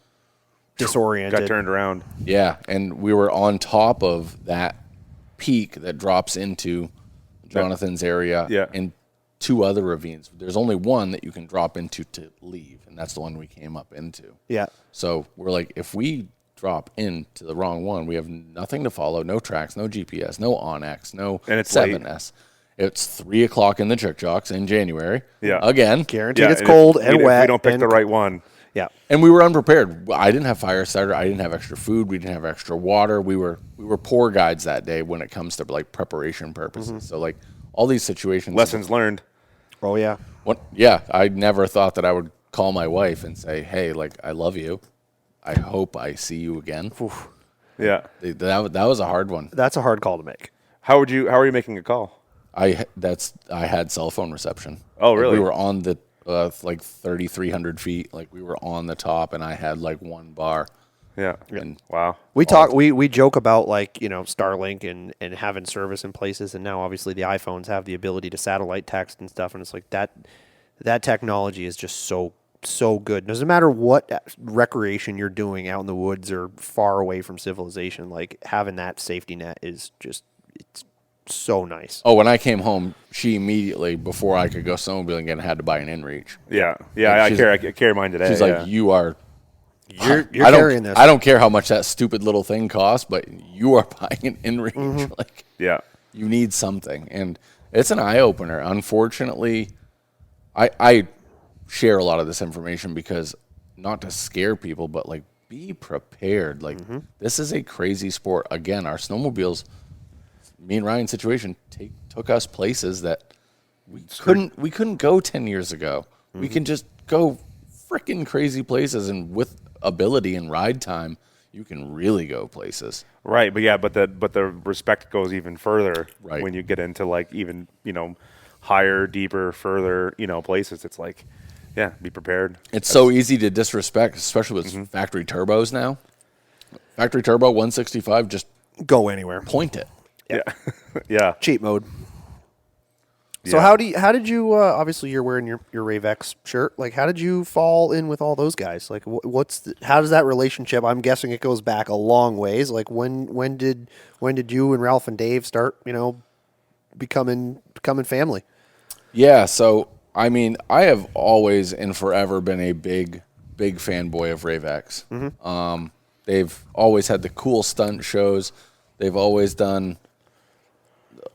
Disoriented. got turned around. yeah. And we were on top of that peak that drops into Jonathan's area Yeah. and 2 other ravines. There's only one that you can drop into to leave, and that's the one we came up into. Yeah. So we're like, if we drop into the wrong one, we have nothing to follow, no tracks, no GPS, no OnX, no And it's late. 7S. It's 3 o'clock in the Chick-Chocs in January. Yeah. Again. Guaranteed it's and cold if and we, wet. If we don't pick and the right one. Yeah. And we were unprepared. I didn't have fire starter. I didn't have extra food. We didn't have extra water. We were poor guides that day when it comes to like preparation purposes. So like all these situations. Lessons learned. Oh yeah. Yeah, I never thought that I would call my wife and say, "Hey, like I love you. I hope I see you again." Yeah. That was a hard one. That's a hard call to make. How are you making a call? I had cell phone reception. Oh, Like, really? we were on the like 3,300 feet. Like we were on the top, and I had like 1 bar. Yeah. And Wow. We joke about like, Starlink and having service in places, and now obviously the iPhones have the ability to satellite text and stuff, and it's like that technology is just so good. Doesn't matter what recreation you're doing out in the woods or far away from civilization, like having that safety net is just it's so nice. Oh, when I came home, she immediately, before I could go snowmobiling again, had to buy an inReach. Yeah. Yeah. I carry mine today. She's yeah. like, "You are." You're I carrying this. I don't care how much that stupid little thing costs, but you are buying an inReach. Mm-hmm. Like, Yeah. you need something, and it's an eye opener. Unfortunately, I share a lot of this information because not to scare people, but like be prepared. Like this is a crazy sport. Again, our snowmobiles, me and Ryan's situation took us places that we couldn't go 10 years ago. We can just go freaking crazy places, and with ability and ride time, you can really go places. Right, but the respect goes even further Right. when you get into like even higher, deeper, further places. It's like, yeah, be prepared. It's so easy to disrespect, especially with factory turbos now. Factory turbo 165, just Go anywhere. point it. Yeah, yeah. Cheat mode. So Yeah. how did you obviously you're wearing your Ravex shirt, like how did you fall in with all those guys? Like how does that relationship, I'm guessing it goes back a long ways, like when did you and Ralph and Dave start becoming family? Yeah, so I mean, I have always and forever been a big fanboy of Ravex. They've always had the cool stunt shows. They've always done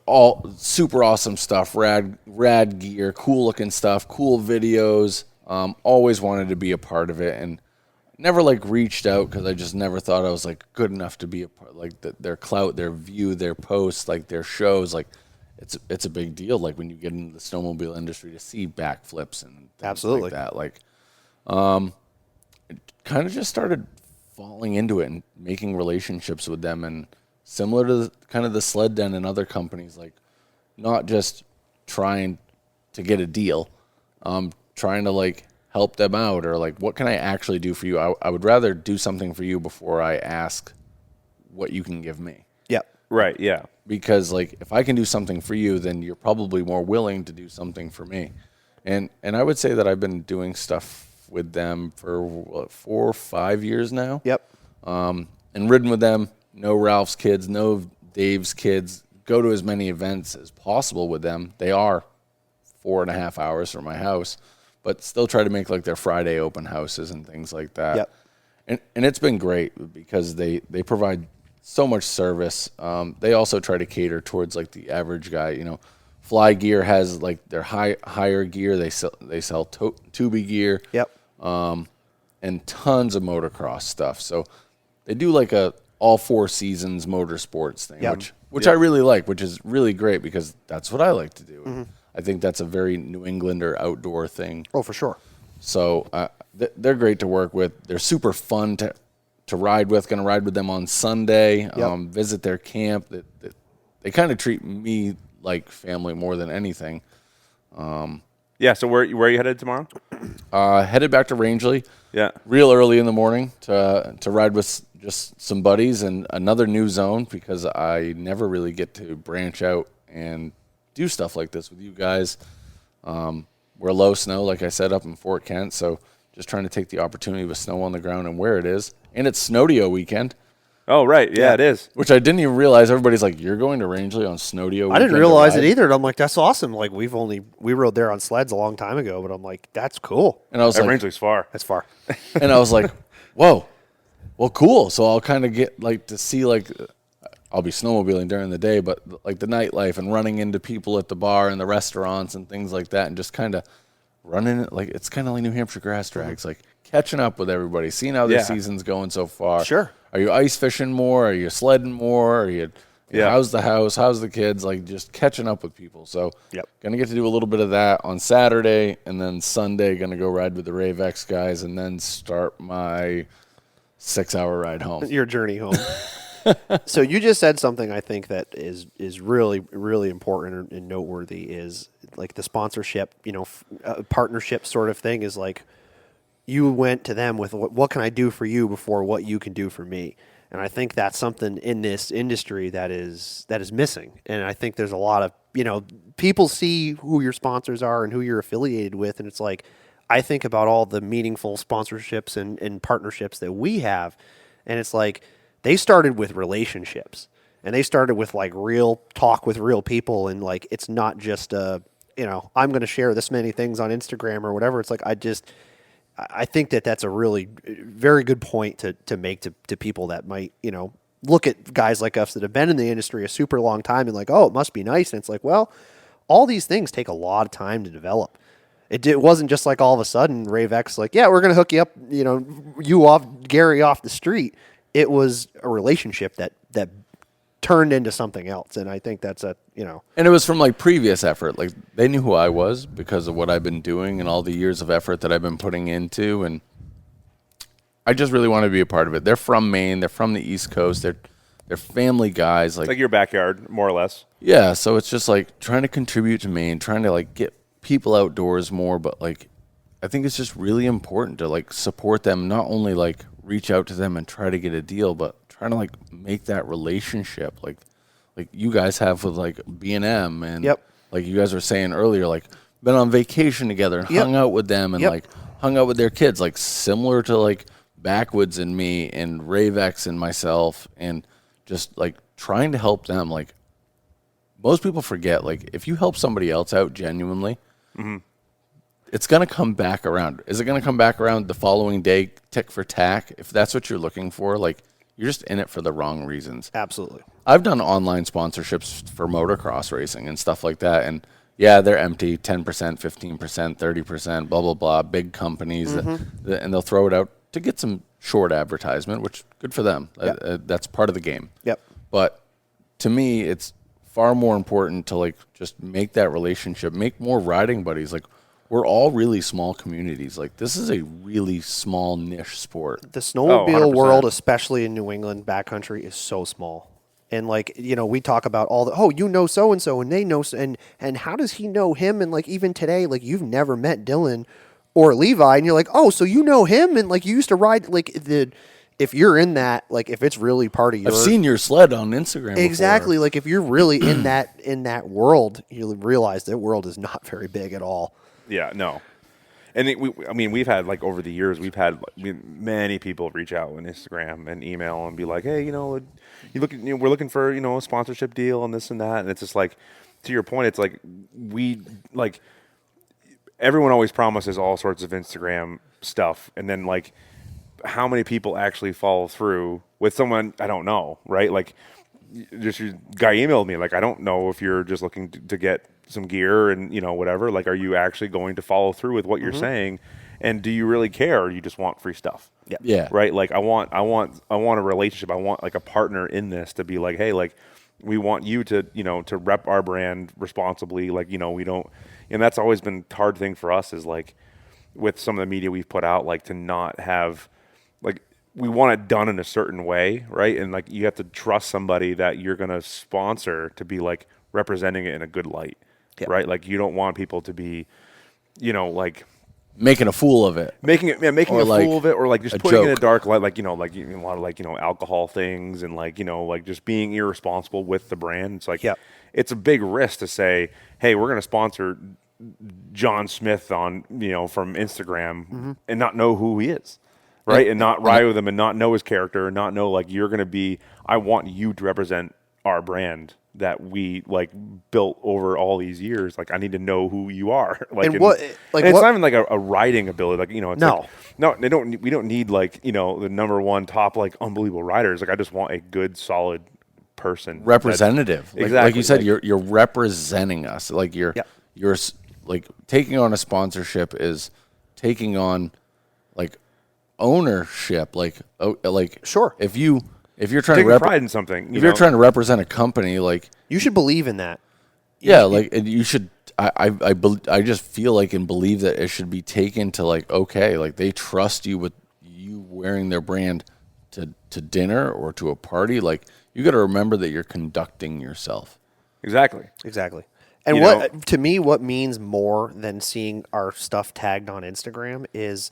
all super awesome stuff, rad gear, cool looking stuff, cool videos. Always wanted to be a part of it, and never like reached out because I just never thought I was like good enough to be a part. Like their clout, their view, their posts, like their shows, like it's a big deal. Like when you get into the snowmobile industry to see backflips and things Absolutely. like that. Like, it kind of just started falling into it and making relationships with them, and similar to kind of the Sled Den and other companies, like not just trying to get a deal, trying to like help them out, or like what can I actually do for you? I would rather do something for you before I ask what you can give me. Yep. Right. Yeah. Because like if I can do something for you, then you're probably more willing to do something for me. And I would say that I've been doing stuff with them for what, 4 or 5 years now. Yep. And ridden with them. Know Ralph's kids, know Dave's kids. Go to as many events as possible with them. They are 4.5 hours from my house, but still try to make like their Friday open houses and things like that. Yep. And it's been great because they provide so much service. They also try to cater towards like the average guy. You know, Fly Gear has like their higher gear. They sell Tubi gear. Yep. And tons of motocross stuff. So they do like a all 4 seasons motorsports thing, Yep. which I really like, which is really great because that's what I like to do. I think that's a very New Englander outdoor thing. Oh, for sure. So they're great to work with. They're super fun to ride with. Going to ride with them on Sunday. Yep. Visit their camp. They kind of treat me like family more than anything. Yeah. So where are you headed tomorrow? Headed back to Rangeley. Yeah. Real early in the morning to ride with just some buddies and another new zone because I never really get to branch out and do stuff like this with you guys. We're low snow, like I said, up in Fort Kent, so just trying to take the opportunity with snow on the ground and where it is. And it's Snowdio weekend, Oh, right. Yeah, it is. which I didn't even realize. Everybody's like, "You're going to Rangeley on Snowdio weekend?" I didn't to realize it ride?" either. And I'm like, that's awesome. Like we rode there on sleds a long time ago, but I'm like, that's cool. And I was like, Rangeley's far. That's far. and I was like, "Whoa, well, cool." So I'll kind of get like to see like I'll be snowmobiling during the day, but like the nightlife and running into people at the bar and the restaurants and things like that, and just kind of running like it's kind of like New Hampshire grass drags, like catching up with everybody, seeing how their Yeah. season's going so far. Sure. Are you ice fishing more? Are you sledding more? Are you? Yeah. How's the house? How's the kids? Like just catching up with people. So Yep. gonna get to do a little bit of that on Saturday, and then Sunday gonna go ride with the Ravex guys, and then start my 6-hour ride home. Your journey home. So you just said something I think that is really, really important and noteworthy is like the sponsorship, partnership sort of thing is like you went to them with what can I do for you before what you can do for me. And I think that's something in this industry that is missing. And I think there's a lot of, people see who your sponsors are and who you're affiliated with. And it's like, I think about all the meaningful sponsorships and partnerships that we have. And it's like, they started with relationships and they started with like real talk with real people. And like, it's not just, I'm going to share this many things on Instagram or whatever. It's like, I think that's a really very good point to make to people that might, look at guys like us that have been in the industry a super long time and like, oh, it must be nice. And it's like, well, all these things take a lot of time to develop. It wasn't just like all of a sudden Ravex like, yeah, we're going to hook you up, Gary off the street. It was a relationship that turned into something else. And I think that's And it was from like previous effort. Like they knew who I was because of what I've been doing and all the years of effort that I've been putting into. And I just really want to be a part of it. They're from Maine. They're from the East Coast. They're family guys. It's like your backyard, more or less. Yeah, so it's just like trying to contribute to Maine, trying to like get people outdoors more, but like I think it's just really important to like support them, not only like reach out to them and try to get a deal, but trying to like make that relationship like you guys have with like B&M and like you guys were saying earlier, like been on vacation together and hung out with them and like hung out with their kids, like similar to like Backwoods and me and Ravex and myself, and just like trying to help them. Like most people forget, like if you help somebody else out genuinely, it's going to come back around. Is it going to come back around the following day, tick for tack? If that's what you're looking for, like you're just in it for the wrong reasons. Absolutely. I've done online sponsorships for motocross racing and stuff like that. And yeah, they're empty, 10%, 15%, 30%, blah, blah, blah, big companies. And they'll throw it out to get some short advertisement, which good for them. That's part of the game. Yep. But to me, it's far more important to like just make that relationship, make more riding buddies. Like we're all really small communities. Like this is a really small niche sport. The snowmobile 100%. world, especially in New England backcountry, is so small. And like, you know, we talk about all the, oh, you know so-and-so and they know, and how does he know him? And like, even today, like you've never met Dylan or Levi and you're like, oh, so you know him? And like you used to ride, like if you're in that, like if it's really part of your... I've seen your sled on Instagram Exactly. before. Like if you're really in that world, you realize that world is not very big at all. Yeah, no. And we've had like over the years, many people reach out on Instagram and email and be like, hey, we're looking for a sponsorship deal and this and that, and it's just like, to your point, it's like everyone always promises all sorts of Instagram stuff, and then like how many people actually follow through with someone I don't know, right? Like just your guy emailed me like, I don't know if you're just looking to get some gear and whatever, like are you actually going to follow through with what you're saying, and do you really care, or you just want free stuff? Yeah, right. Like I want a relationship. I want like a partner in this to be like, hey, like we want you to to rep our brand responsibly, like we don't, and that's always been a hard thing for us, is like with some of the media we've put out, like to not have, like we want it done in a certain way, right? And like you have to trust somebody that you're going to sponsor to be like representing it in a good light. Right? Like you don't want people to be, like making a fool of it, making a fool of it, or like just putting it in a dark light, like a lot of like alcohol things, and like like just being irresponsible with the brand. It's like it's a big risk to say, hey, we're going to sponsor John Smith on from Instagram and not know who he is, right? And not ride with him and not know his character and not know like you're going to be. I want you to represent our brand that we like built over all these years. Like I need to know who you are. Like, and it's not even like a writing ability. Like it's we don't need like the number one top like unbelievable riders. Like I just want a good solid person, representative. Exactly. Like you said, you're representing us. Like you're like taking on a sponsorship is taking on like ownership. Like sure, if you're trying to pride in something, you're trying to represent a company, like you should believe in that. You should. I just feel like and believe that it should be taken to like, okay, like they trust you with you wearing their brand to dinner or to a party. Like you got to remember that you're conducting yourself. Exactly. And to me, what means more than seeing our stuff tagged on Instagram is,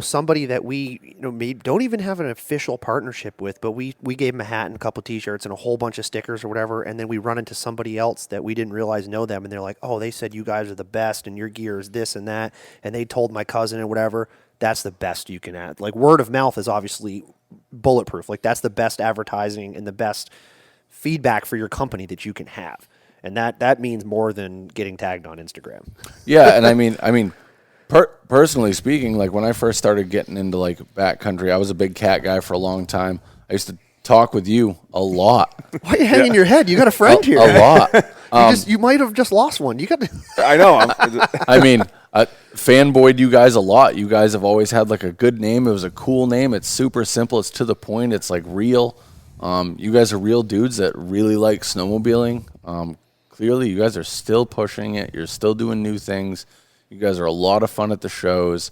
somebody that we don't even have an official partnership with, but we gave them a hat and a couple T-shirts and a whole bunch of stickers or whatever, and then we run into somebody else that we didn't realize know them, and they're like, oh, they said you guys are the best and your gear is this and that, and they told my cousin and whatever. That's the best you can add. Like word of mouth is obviously bulletproof. Like that's the best advertising and the best feedback for your company that you can have, and that means more than getting tagged on Instagram. Yeah, and I mean. Personally speaking, like when I first started getting into like backcountry, I was a big cat guy for a long time. I used to talk with you a lot. Why are you hanging your head? You got a friend here. A lot. You might have just lost one. You got. I know. I mean, fanboyed you guys a lot. You guys have always had like a good name. It was a cool name. It's super simple. It's to the point. It's like real. You guys are real dudes that really like snowmobiling. Clearly, you guys are still pushing it. You're still doing new things. You guys are a lot of fun at the shows.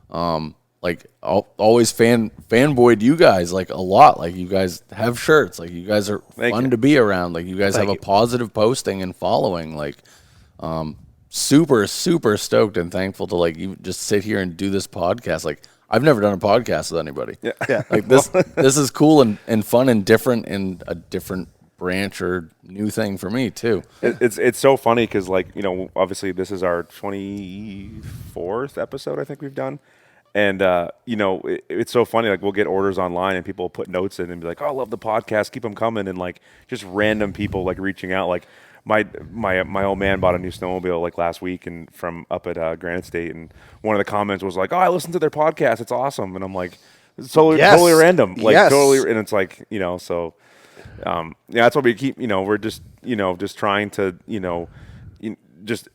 Like like always fanboyed you guys like a lot. Like you guys have shirts, like you guys are fun to be around. Like you guys have a positive posting and following. Like super stoked and thankful to like you just sit here and do this podcast. Like I've never done a podcast with anybody. Yeah. Like this is cool and fun and different in a different branch or new thing for me too. It's so funny because like, you know, obviously this is our 24th episode I think we've done. And, you know, it's so funny. Like, we'll get orders online and people will put notes in and be like, oh, I love the podcast. Keep them coming. And, like, just random people, like, reaching out. Like, my old man bought a new snowmobile, like, last week and from up at Granite State. And one of the comments was like, oh, I listened to their podcast. It's awesome. And I'm like, it's totally random. Like, totally. And it's like, you know, so, yeah, that's what we keep, you know, we're just, you know, just trying to, you know, just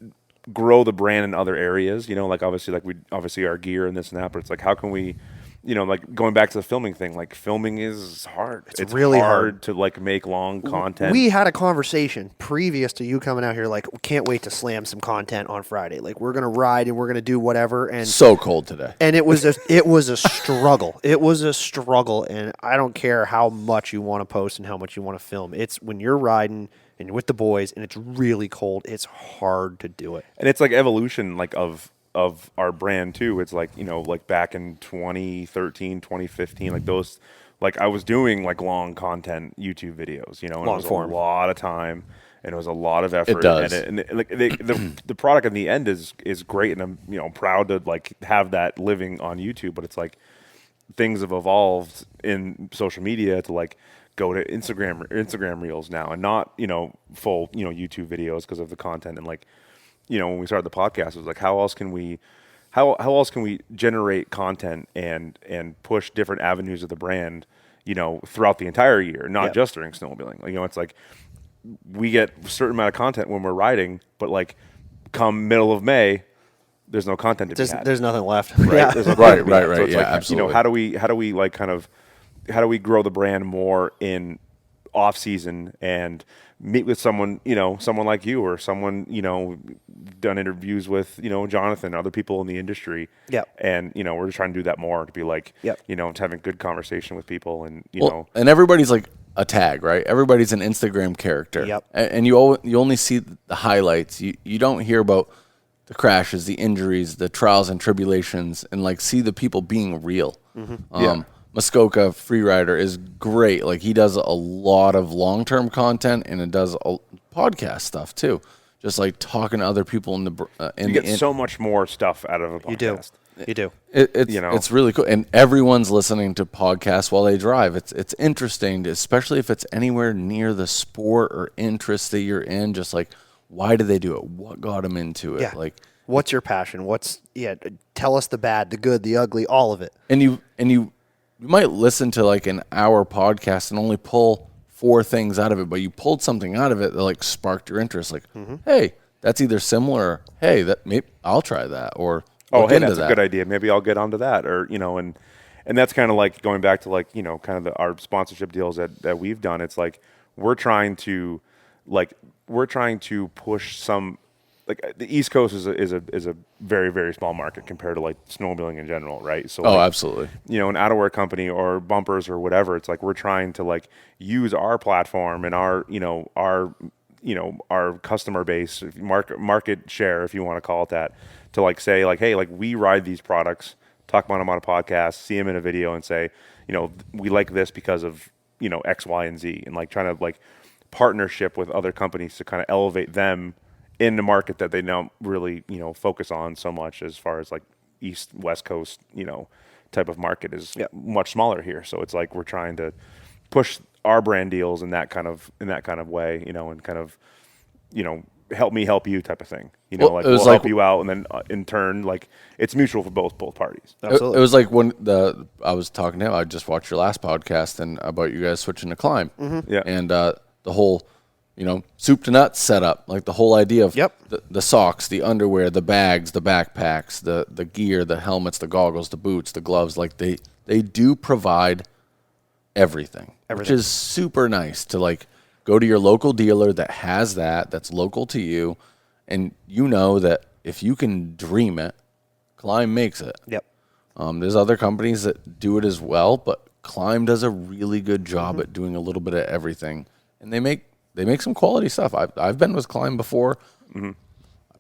grow the brand in other areas, you know, like obviously our gear and this and that, but it's like, how can we, you know, like going back to the filming thing, like filming is hard. It's really hard to like make long content. We had a conversation previous to you coming out here, like, we can't wait to slam some content on Friday. Like, we're going to ride and we're going to do whatever. And so cold today. And it was a struggle. It was a struggle. And I don't care how much you want to post and how much you want to film. It's when you're riding and you're with the boys and it's really cold, it's hard to do it. And it's like evolution, like of our brand too. It's like, you know, like back in 2013, 2015, like those, like I was doing like long content YouTube videos, you know, and long it was form. a lot of time and it was a lot of effort. It does. And like the product in the end is great. And I'm, you know, proud to like have that living on YouTube, but it's like things have evolved in social media to like go to Instagram reels now and not, you know, full, you know, YouTube videos because of the content. And like, you know, when we started the podcast, it was like, how else can we generate content and push different avenues of the brand, you know, throughout the entire year, not just during snowmobiling. Like, you know, it's like we get a certain amount of content when we're riding, but like come middle of May, there's no content to be had. There's nothing left. Right. Yeah. There's no Right. So it's Yeah, like, absolutely. you know, how do we like kind of, how do we grow the brand more in off season and meet with someone, you know, someone like you or someone, you know, done interviews with, you know, Jonathan, other people in the industry. Yep. And, you know, we're just trying to do that more to be like, Yep. you know, having good conversation with people and, you Well, know. and everybody's like a tag, right? Everybody's an Instagram character. Yep. And you only see the highlights. You don't hear about the crashes, the injuries, the trials and tribulations, and like see the people being real. Yeah. Muskoka Freerider is great. Like he does a lot of long-term content and it does podcast stuff too. Just like talking to other people in the You get so much more stuff out of a podcast. You do. It's, you know. it's really cool, and everyone's listening to podcasts while they drive. It's interesting, especially if it's anywhere near the sport or interest that you're in. Just like, why do they do it? What got them into it? Yeah. Like, what's your passion? Tell us the bad, the good, the ugly, all of it. and you might listen to like an hour podcast and only pull 4 things out of it, but you pulled something out of it that like sparked your interest. Like, hey, that's either similar. Or, hey, that maybe I'll try that. Or Oh, look hey, into that's that. a good idea. Maybe I'll get onto that, or you know, and that's kind of like going back to like, you know, kind of our sponsorship deals that we've done. It's like we're trying to push some, like the East Coast is a very, very small market compared to like snowmobiling in general, right? So Oh, like, absolutely. you know, an outerwear company or bumpers or whatever, it's like we're trying to like use our platform and our customer base, market share, if you want to call it that, to like say like, hey, like we ride these products, talk about them on a podcast, see them in a video, and say, you know, we like this because of, you know, X, Y, and Z, and like trying to like partnership with other companies to kind of elevate them in the market that they don't really, you know, focus on so much as far as like East, West Coast, you know, type of market is much smaller here. So it's like we're trying to push our brand deals in that kind of way, you know, and kind of, you know, help me help you type of thing. You know, Well, like it was we'll like- help you out, and then in turn, like it's mutual for both parties. Absolutely. It was like when I was talking to him. I just watched your last podcast and about you guys switching to climb. Yeah. And the whole, you know, soup to nuts setup, like the whole idea of the socks, the underwear, the bags, the backpacks, the gear, the helmets, the goggles, the boots, the gloves. Like they do provide everything, which is super nice to like go to your local dealer that has that's local to you, and you know that if you can dream it, Climb makes it. Yep. There's other companies that do it as well, but Climb does a really good job at doing a little bit of everything, and they make some quality stuff. I've been with Climb before.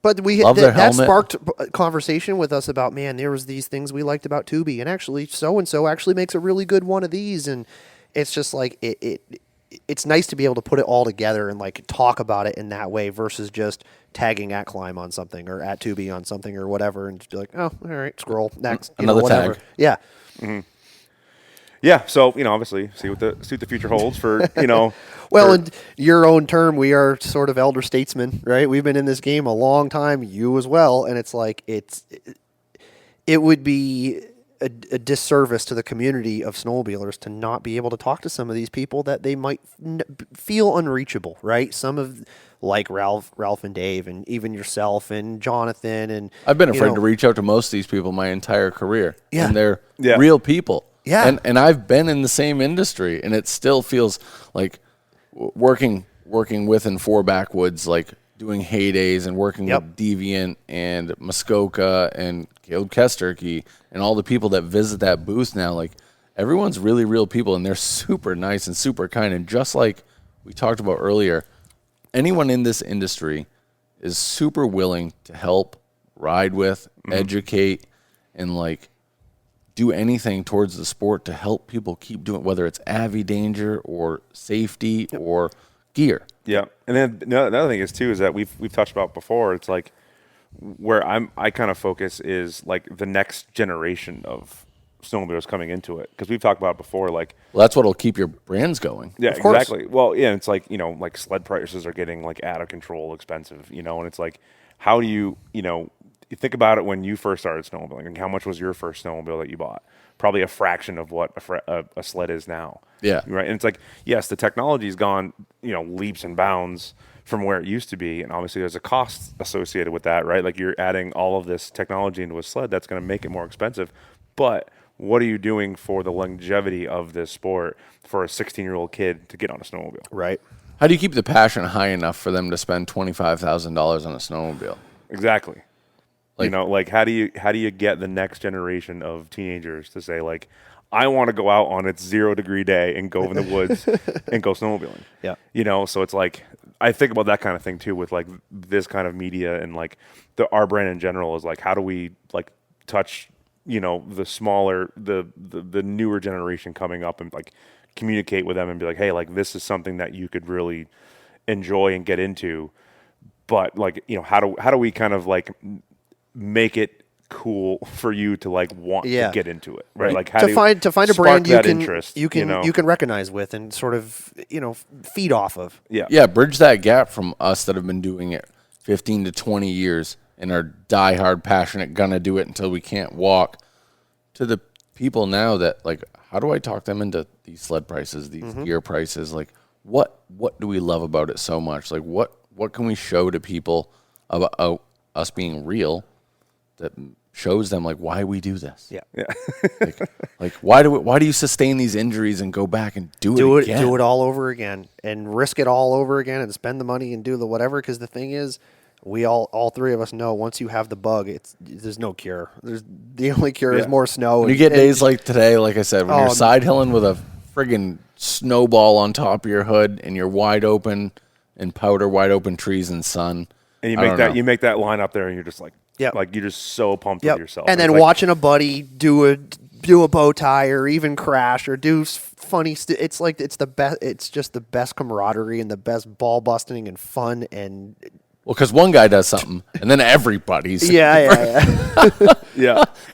But that sparked a conversation with us about, man, there was these things we liked about Tubi, and actually so-and-so actually makes a really good one of these, and it's just like it's nice to be able to put it all together and like talk about it in that way versus just tagging at Climb on something or at Tubi on something or whatever and just be like, oh, all right, scroll next. Another tag. Yeah. Yeah, so obviously, see what the future holds for Well, in your own term, we are sort of elder statesmen, right? We've been in this game a long time, you as well, and it's like it would be a disservice to the community of snowmobilers to not be able to talk to some of these people that they might feel unreachable, right? Some of like Ralph and Dave, and even yourself and Jonathan, and I've been afraid to reach out to most of these people my entire career, and they're real people. Yeah. And I've been in the same industry, and it still feels like working with and for Backwoods, like doing Heydays and working with Deviant and Muskoka and Caleb Kesterke and all the people that visit that booth now. Like, everyone's really real people, and they're super nice and super kind. And just like we talked about earlier, anyone in this industry is super willing to help, ride with, educate, and like do anything towards the sport to help people keep doing, whether it's Avi danger or safety or gear. Yeah, and then the other thing is that we've touched about before. It's like where I kind of focus is like the next generation of snowmobilers coming into it, because we've talked about it before. Like, well, that's what'll keep your brands going. Yeah, of course. Exactly. Well, yeah, it's like like sled prices are getting like out of control, expensive. And it's like, how do you you think about it when you first started snowmobiling, and how much was your first snowmobile that you bought? Probably a fraction of what a sled is now. Yeah. Right. And it's like, yes, the technology's gone, leaps and bounds from where it used to be. And obviously there's a cost associated with that, right? Like, you're adding all of this technology into a sled that's going to make it more expensive. But what are you doing for the longevity of this sport for a 16-year-old kid to get on a snowmobile? Right. How do you keep the passion high enough for them to spend $25,000 on a snowmobile? Exactly. Like, how do you get the next generation of teenagers to say, like, I want to go out on its 0-degree day and go in the woods and go snowmobiling? Yeah. So it's like, I think about that kind of thing too with like this kind of media, and like our brand in general is like, how do we like touch, the smaller, the newer generation coming up, and like communicate with them and be like, hey, like, this is something that you could really enjoy and get into. But like, how do we kind of like make it cool for you to like want to get into it, right? Like, how to find a brand you can recognize with and sort of feed off of. Yeah, bridge that gap from us that have been doing it 15 to 20 years and are diehard passionate, gonna do it until we can't walk, to the people now that like, how do I talk them into these sled prices, these gear prices? Like, what do we love about it so much? Like, what can we show to people about us being real that shows them like why we do this? Yeah. like why do you sustain these injuries and go back and do it again? Do it all over again and risk it all over again and spend the money and do the whatever. Because the thing is, we all three of us know once you have the bug, there's no cure. The only cure is more snow. You get days like today, like I said, when you're side hilling with a friggin' snowball on top of your hood and you're wide open and powder, wide open trees and sun. And you make that line up there, and you're just like, like, you're just so pumped with yourself. And then watching a buddy do a bow tie or even crash or do funny it's like it's the best. It's just the best camaraderie and the best ball busting and fun. And well, because one guy does something, and then everybody's yeah.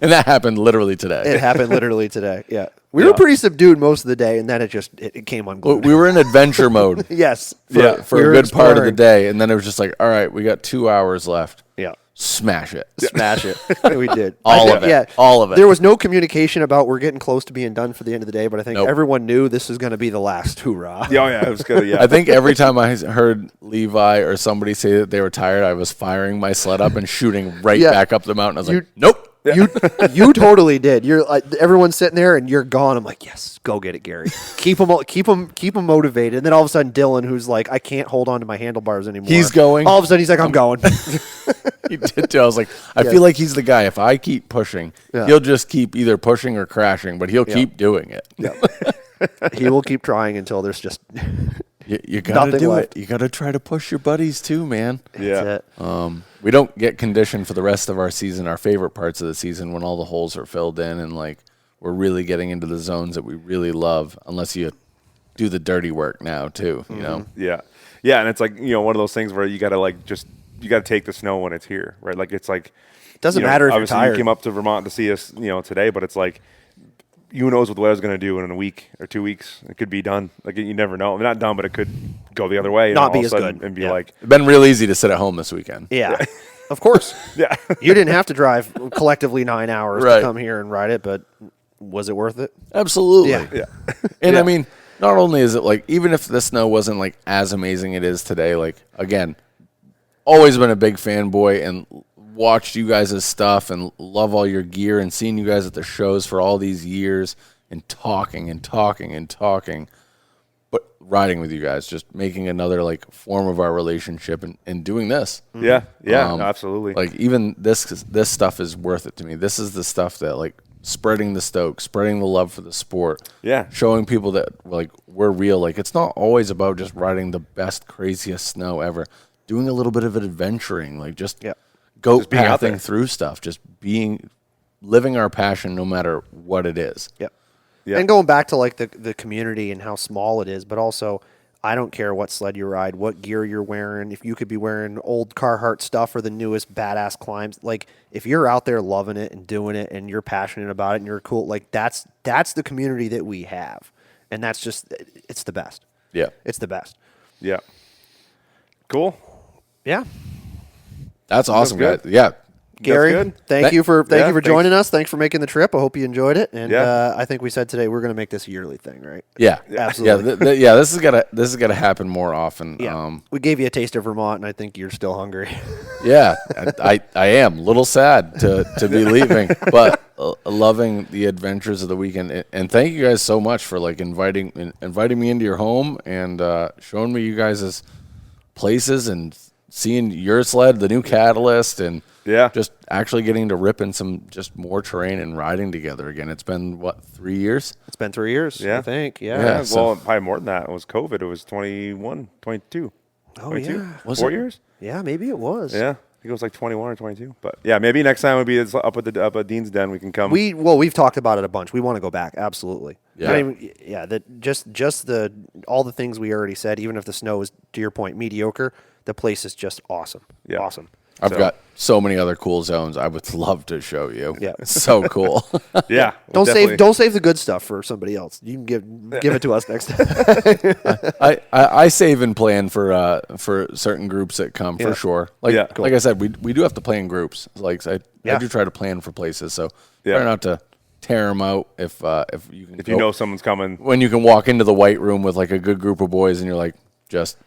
And that happened literally today. It happened literally today. Yeah. We were pretty subdued most of the day, and then it came unglued. We were in adventure mode. Yes. For a good part of the day, and then it was just like, all right, we got 2 hours left. Yeah. Smash it. Smash it. We did. All of it. Yeah. All of it. There was no communication about we're getting close to being done for the end of the day, but I think everyone knew this was going to be the last hoorah. It was good. Yeah. I think every time I heard Levi or somebody say that they were tired, I was firing my sled up and shooting back up the mountain. I was like, nope. You totally did. You're everyone's sitting there and you're gone. I'm like, yes, go get it, Gary. Keep him motivated. And then all of a sudden, Dylan, who's like, I can't hold on to my handlebars anymore. He's going. All of a sudden, he's like, I'm going. He did too. I was like, I feel like he's the guy. If I keep pushing, he'll just keep either pushing or crashing, but he'll keep doing it. He will keep trying until there's just you gotta nothing do left. it. You gotta try to push your buddies too, man. Yeah. That's it. We don't get conditioned for the rest of our season, our favorite parts of the season, when all the holes are filled in and like we're really getting into the zones that we really love, unless you do the dirty work now too, you know? Yeah. Yeah. And it's like, one of those things where you got to you got to take the snow when it's here, right? Like, it's like, Doesn't matter if you're obviously tired. you came up to Vermont to see us, today, but it's like, who knows what the weather's going to do in a week or 2 weeks. It could be done. Like, you never know. I mean, not done, but it could go the other way. Not be all of a as sudden good. And be Yeah. like, It's been real easy to sit at home this weekend. Yeah. Of course. yeah. You didn't have to drive collectively 9 hours Right. to come here and ride it, but was it worth it? Absolutely. Yeah. And Yeah. I mean, not only is it like, even if the snow wasn't like as amazing it is today, like, again, always been a big fanboy and watched you guys' stuff and love all your gear and seeing you guys at the shows for all these years and talking and talking and talking. But riding with you guys, just making another like form of our relationship and doing this. Yeah. Yeah. No, absolutely. Like, even this stuff is worth it to me. This is the stuff that, like, spreading the stoke, spreading the love for the sport. Yeah. Showing people that, like, we're real. Like, it's not always about just riding the best, craziest snow ever. Doing a little bit of adventuring, like just goat being out there. pathing through stuff, just living our passion no matter what it is. Yep. Yeah. And going back to like the community and how small it is, but also I don't care what sled you ride, what gear you're wearing, if you could be wearing old Carhartt stuff or the newest badass climbs. Like, if you're out there loving it and doing it and you're passionate about it and you're cool, like that's the community that we have. And that's just, it's the best. Yeah. It's the best. Yeah. Cool. Yeah. That's awesome, good. guys. Yeah. Gary, good. thank you for thanks. joining us. Thanks for making the trip. I hope you enjoyed it. And Yeah. I think we said today we're going to make this a yearly thing, right? Yeah. Absolutely. Yeah. This is gonna happen more often. Yeah. We gave you a taste of Vermont, and I think you're still hungry. Yeah, I am a little sad to be leaving, but loving the adventures of the weekend. And thank you guys so much for like inviting me into your home and showing me you guys' places and seeing your sled, the new Catalyst, and just actually getting to rip in some just more terrain and riding together again. It's been, what, 3 years? It's been 3 years, Yeah. I think. Yeah. Yeah. so- Well, probably more than that. It was COVID. It was 21, 22. Oh, 22? yeah. Was 4 it? years? Yeah, maybe it was. Yeah. I think it was like 21 or 22. But yeah, maybe next time would be up at Dean's Den. We can come. We've talked about it a bunch. We want to go back, absolutely. Yeah. I mean, yeah, just all the things we already said, even if the snow is, to your point, mediocre, the place is just awesome. Yeah. Awesome. I've got so many other cool zones I would love to show you. Yeah. So cool. Yeah. Don't definitely. save the good stuff for somebody else. You can give it to us next time. I save and plan for certain groups that come for sure. Like Yeah, cool. like I said, we do have to plan groups. Like I do try to plan for places. So try not to tear them out if you can. If you know someone's coming. when you can walk into the white room with like a good group of boys and you're like, just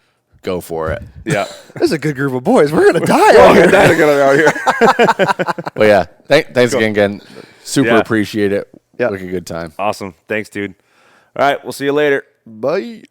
go for it. Yeah. This is a good group of boys. We're gonna die out here. Out here. But yeah, thanks again. Super Yeah. appreciate it. Yeah. Like a good time. Awesome. Thanks, dude. All right. We'll see you later. Bye.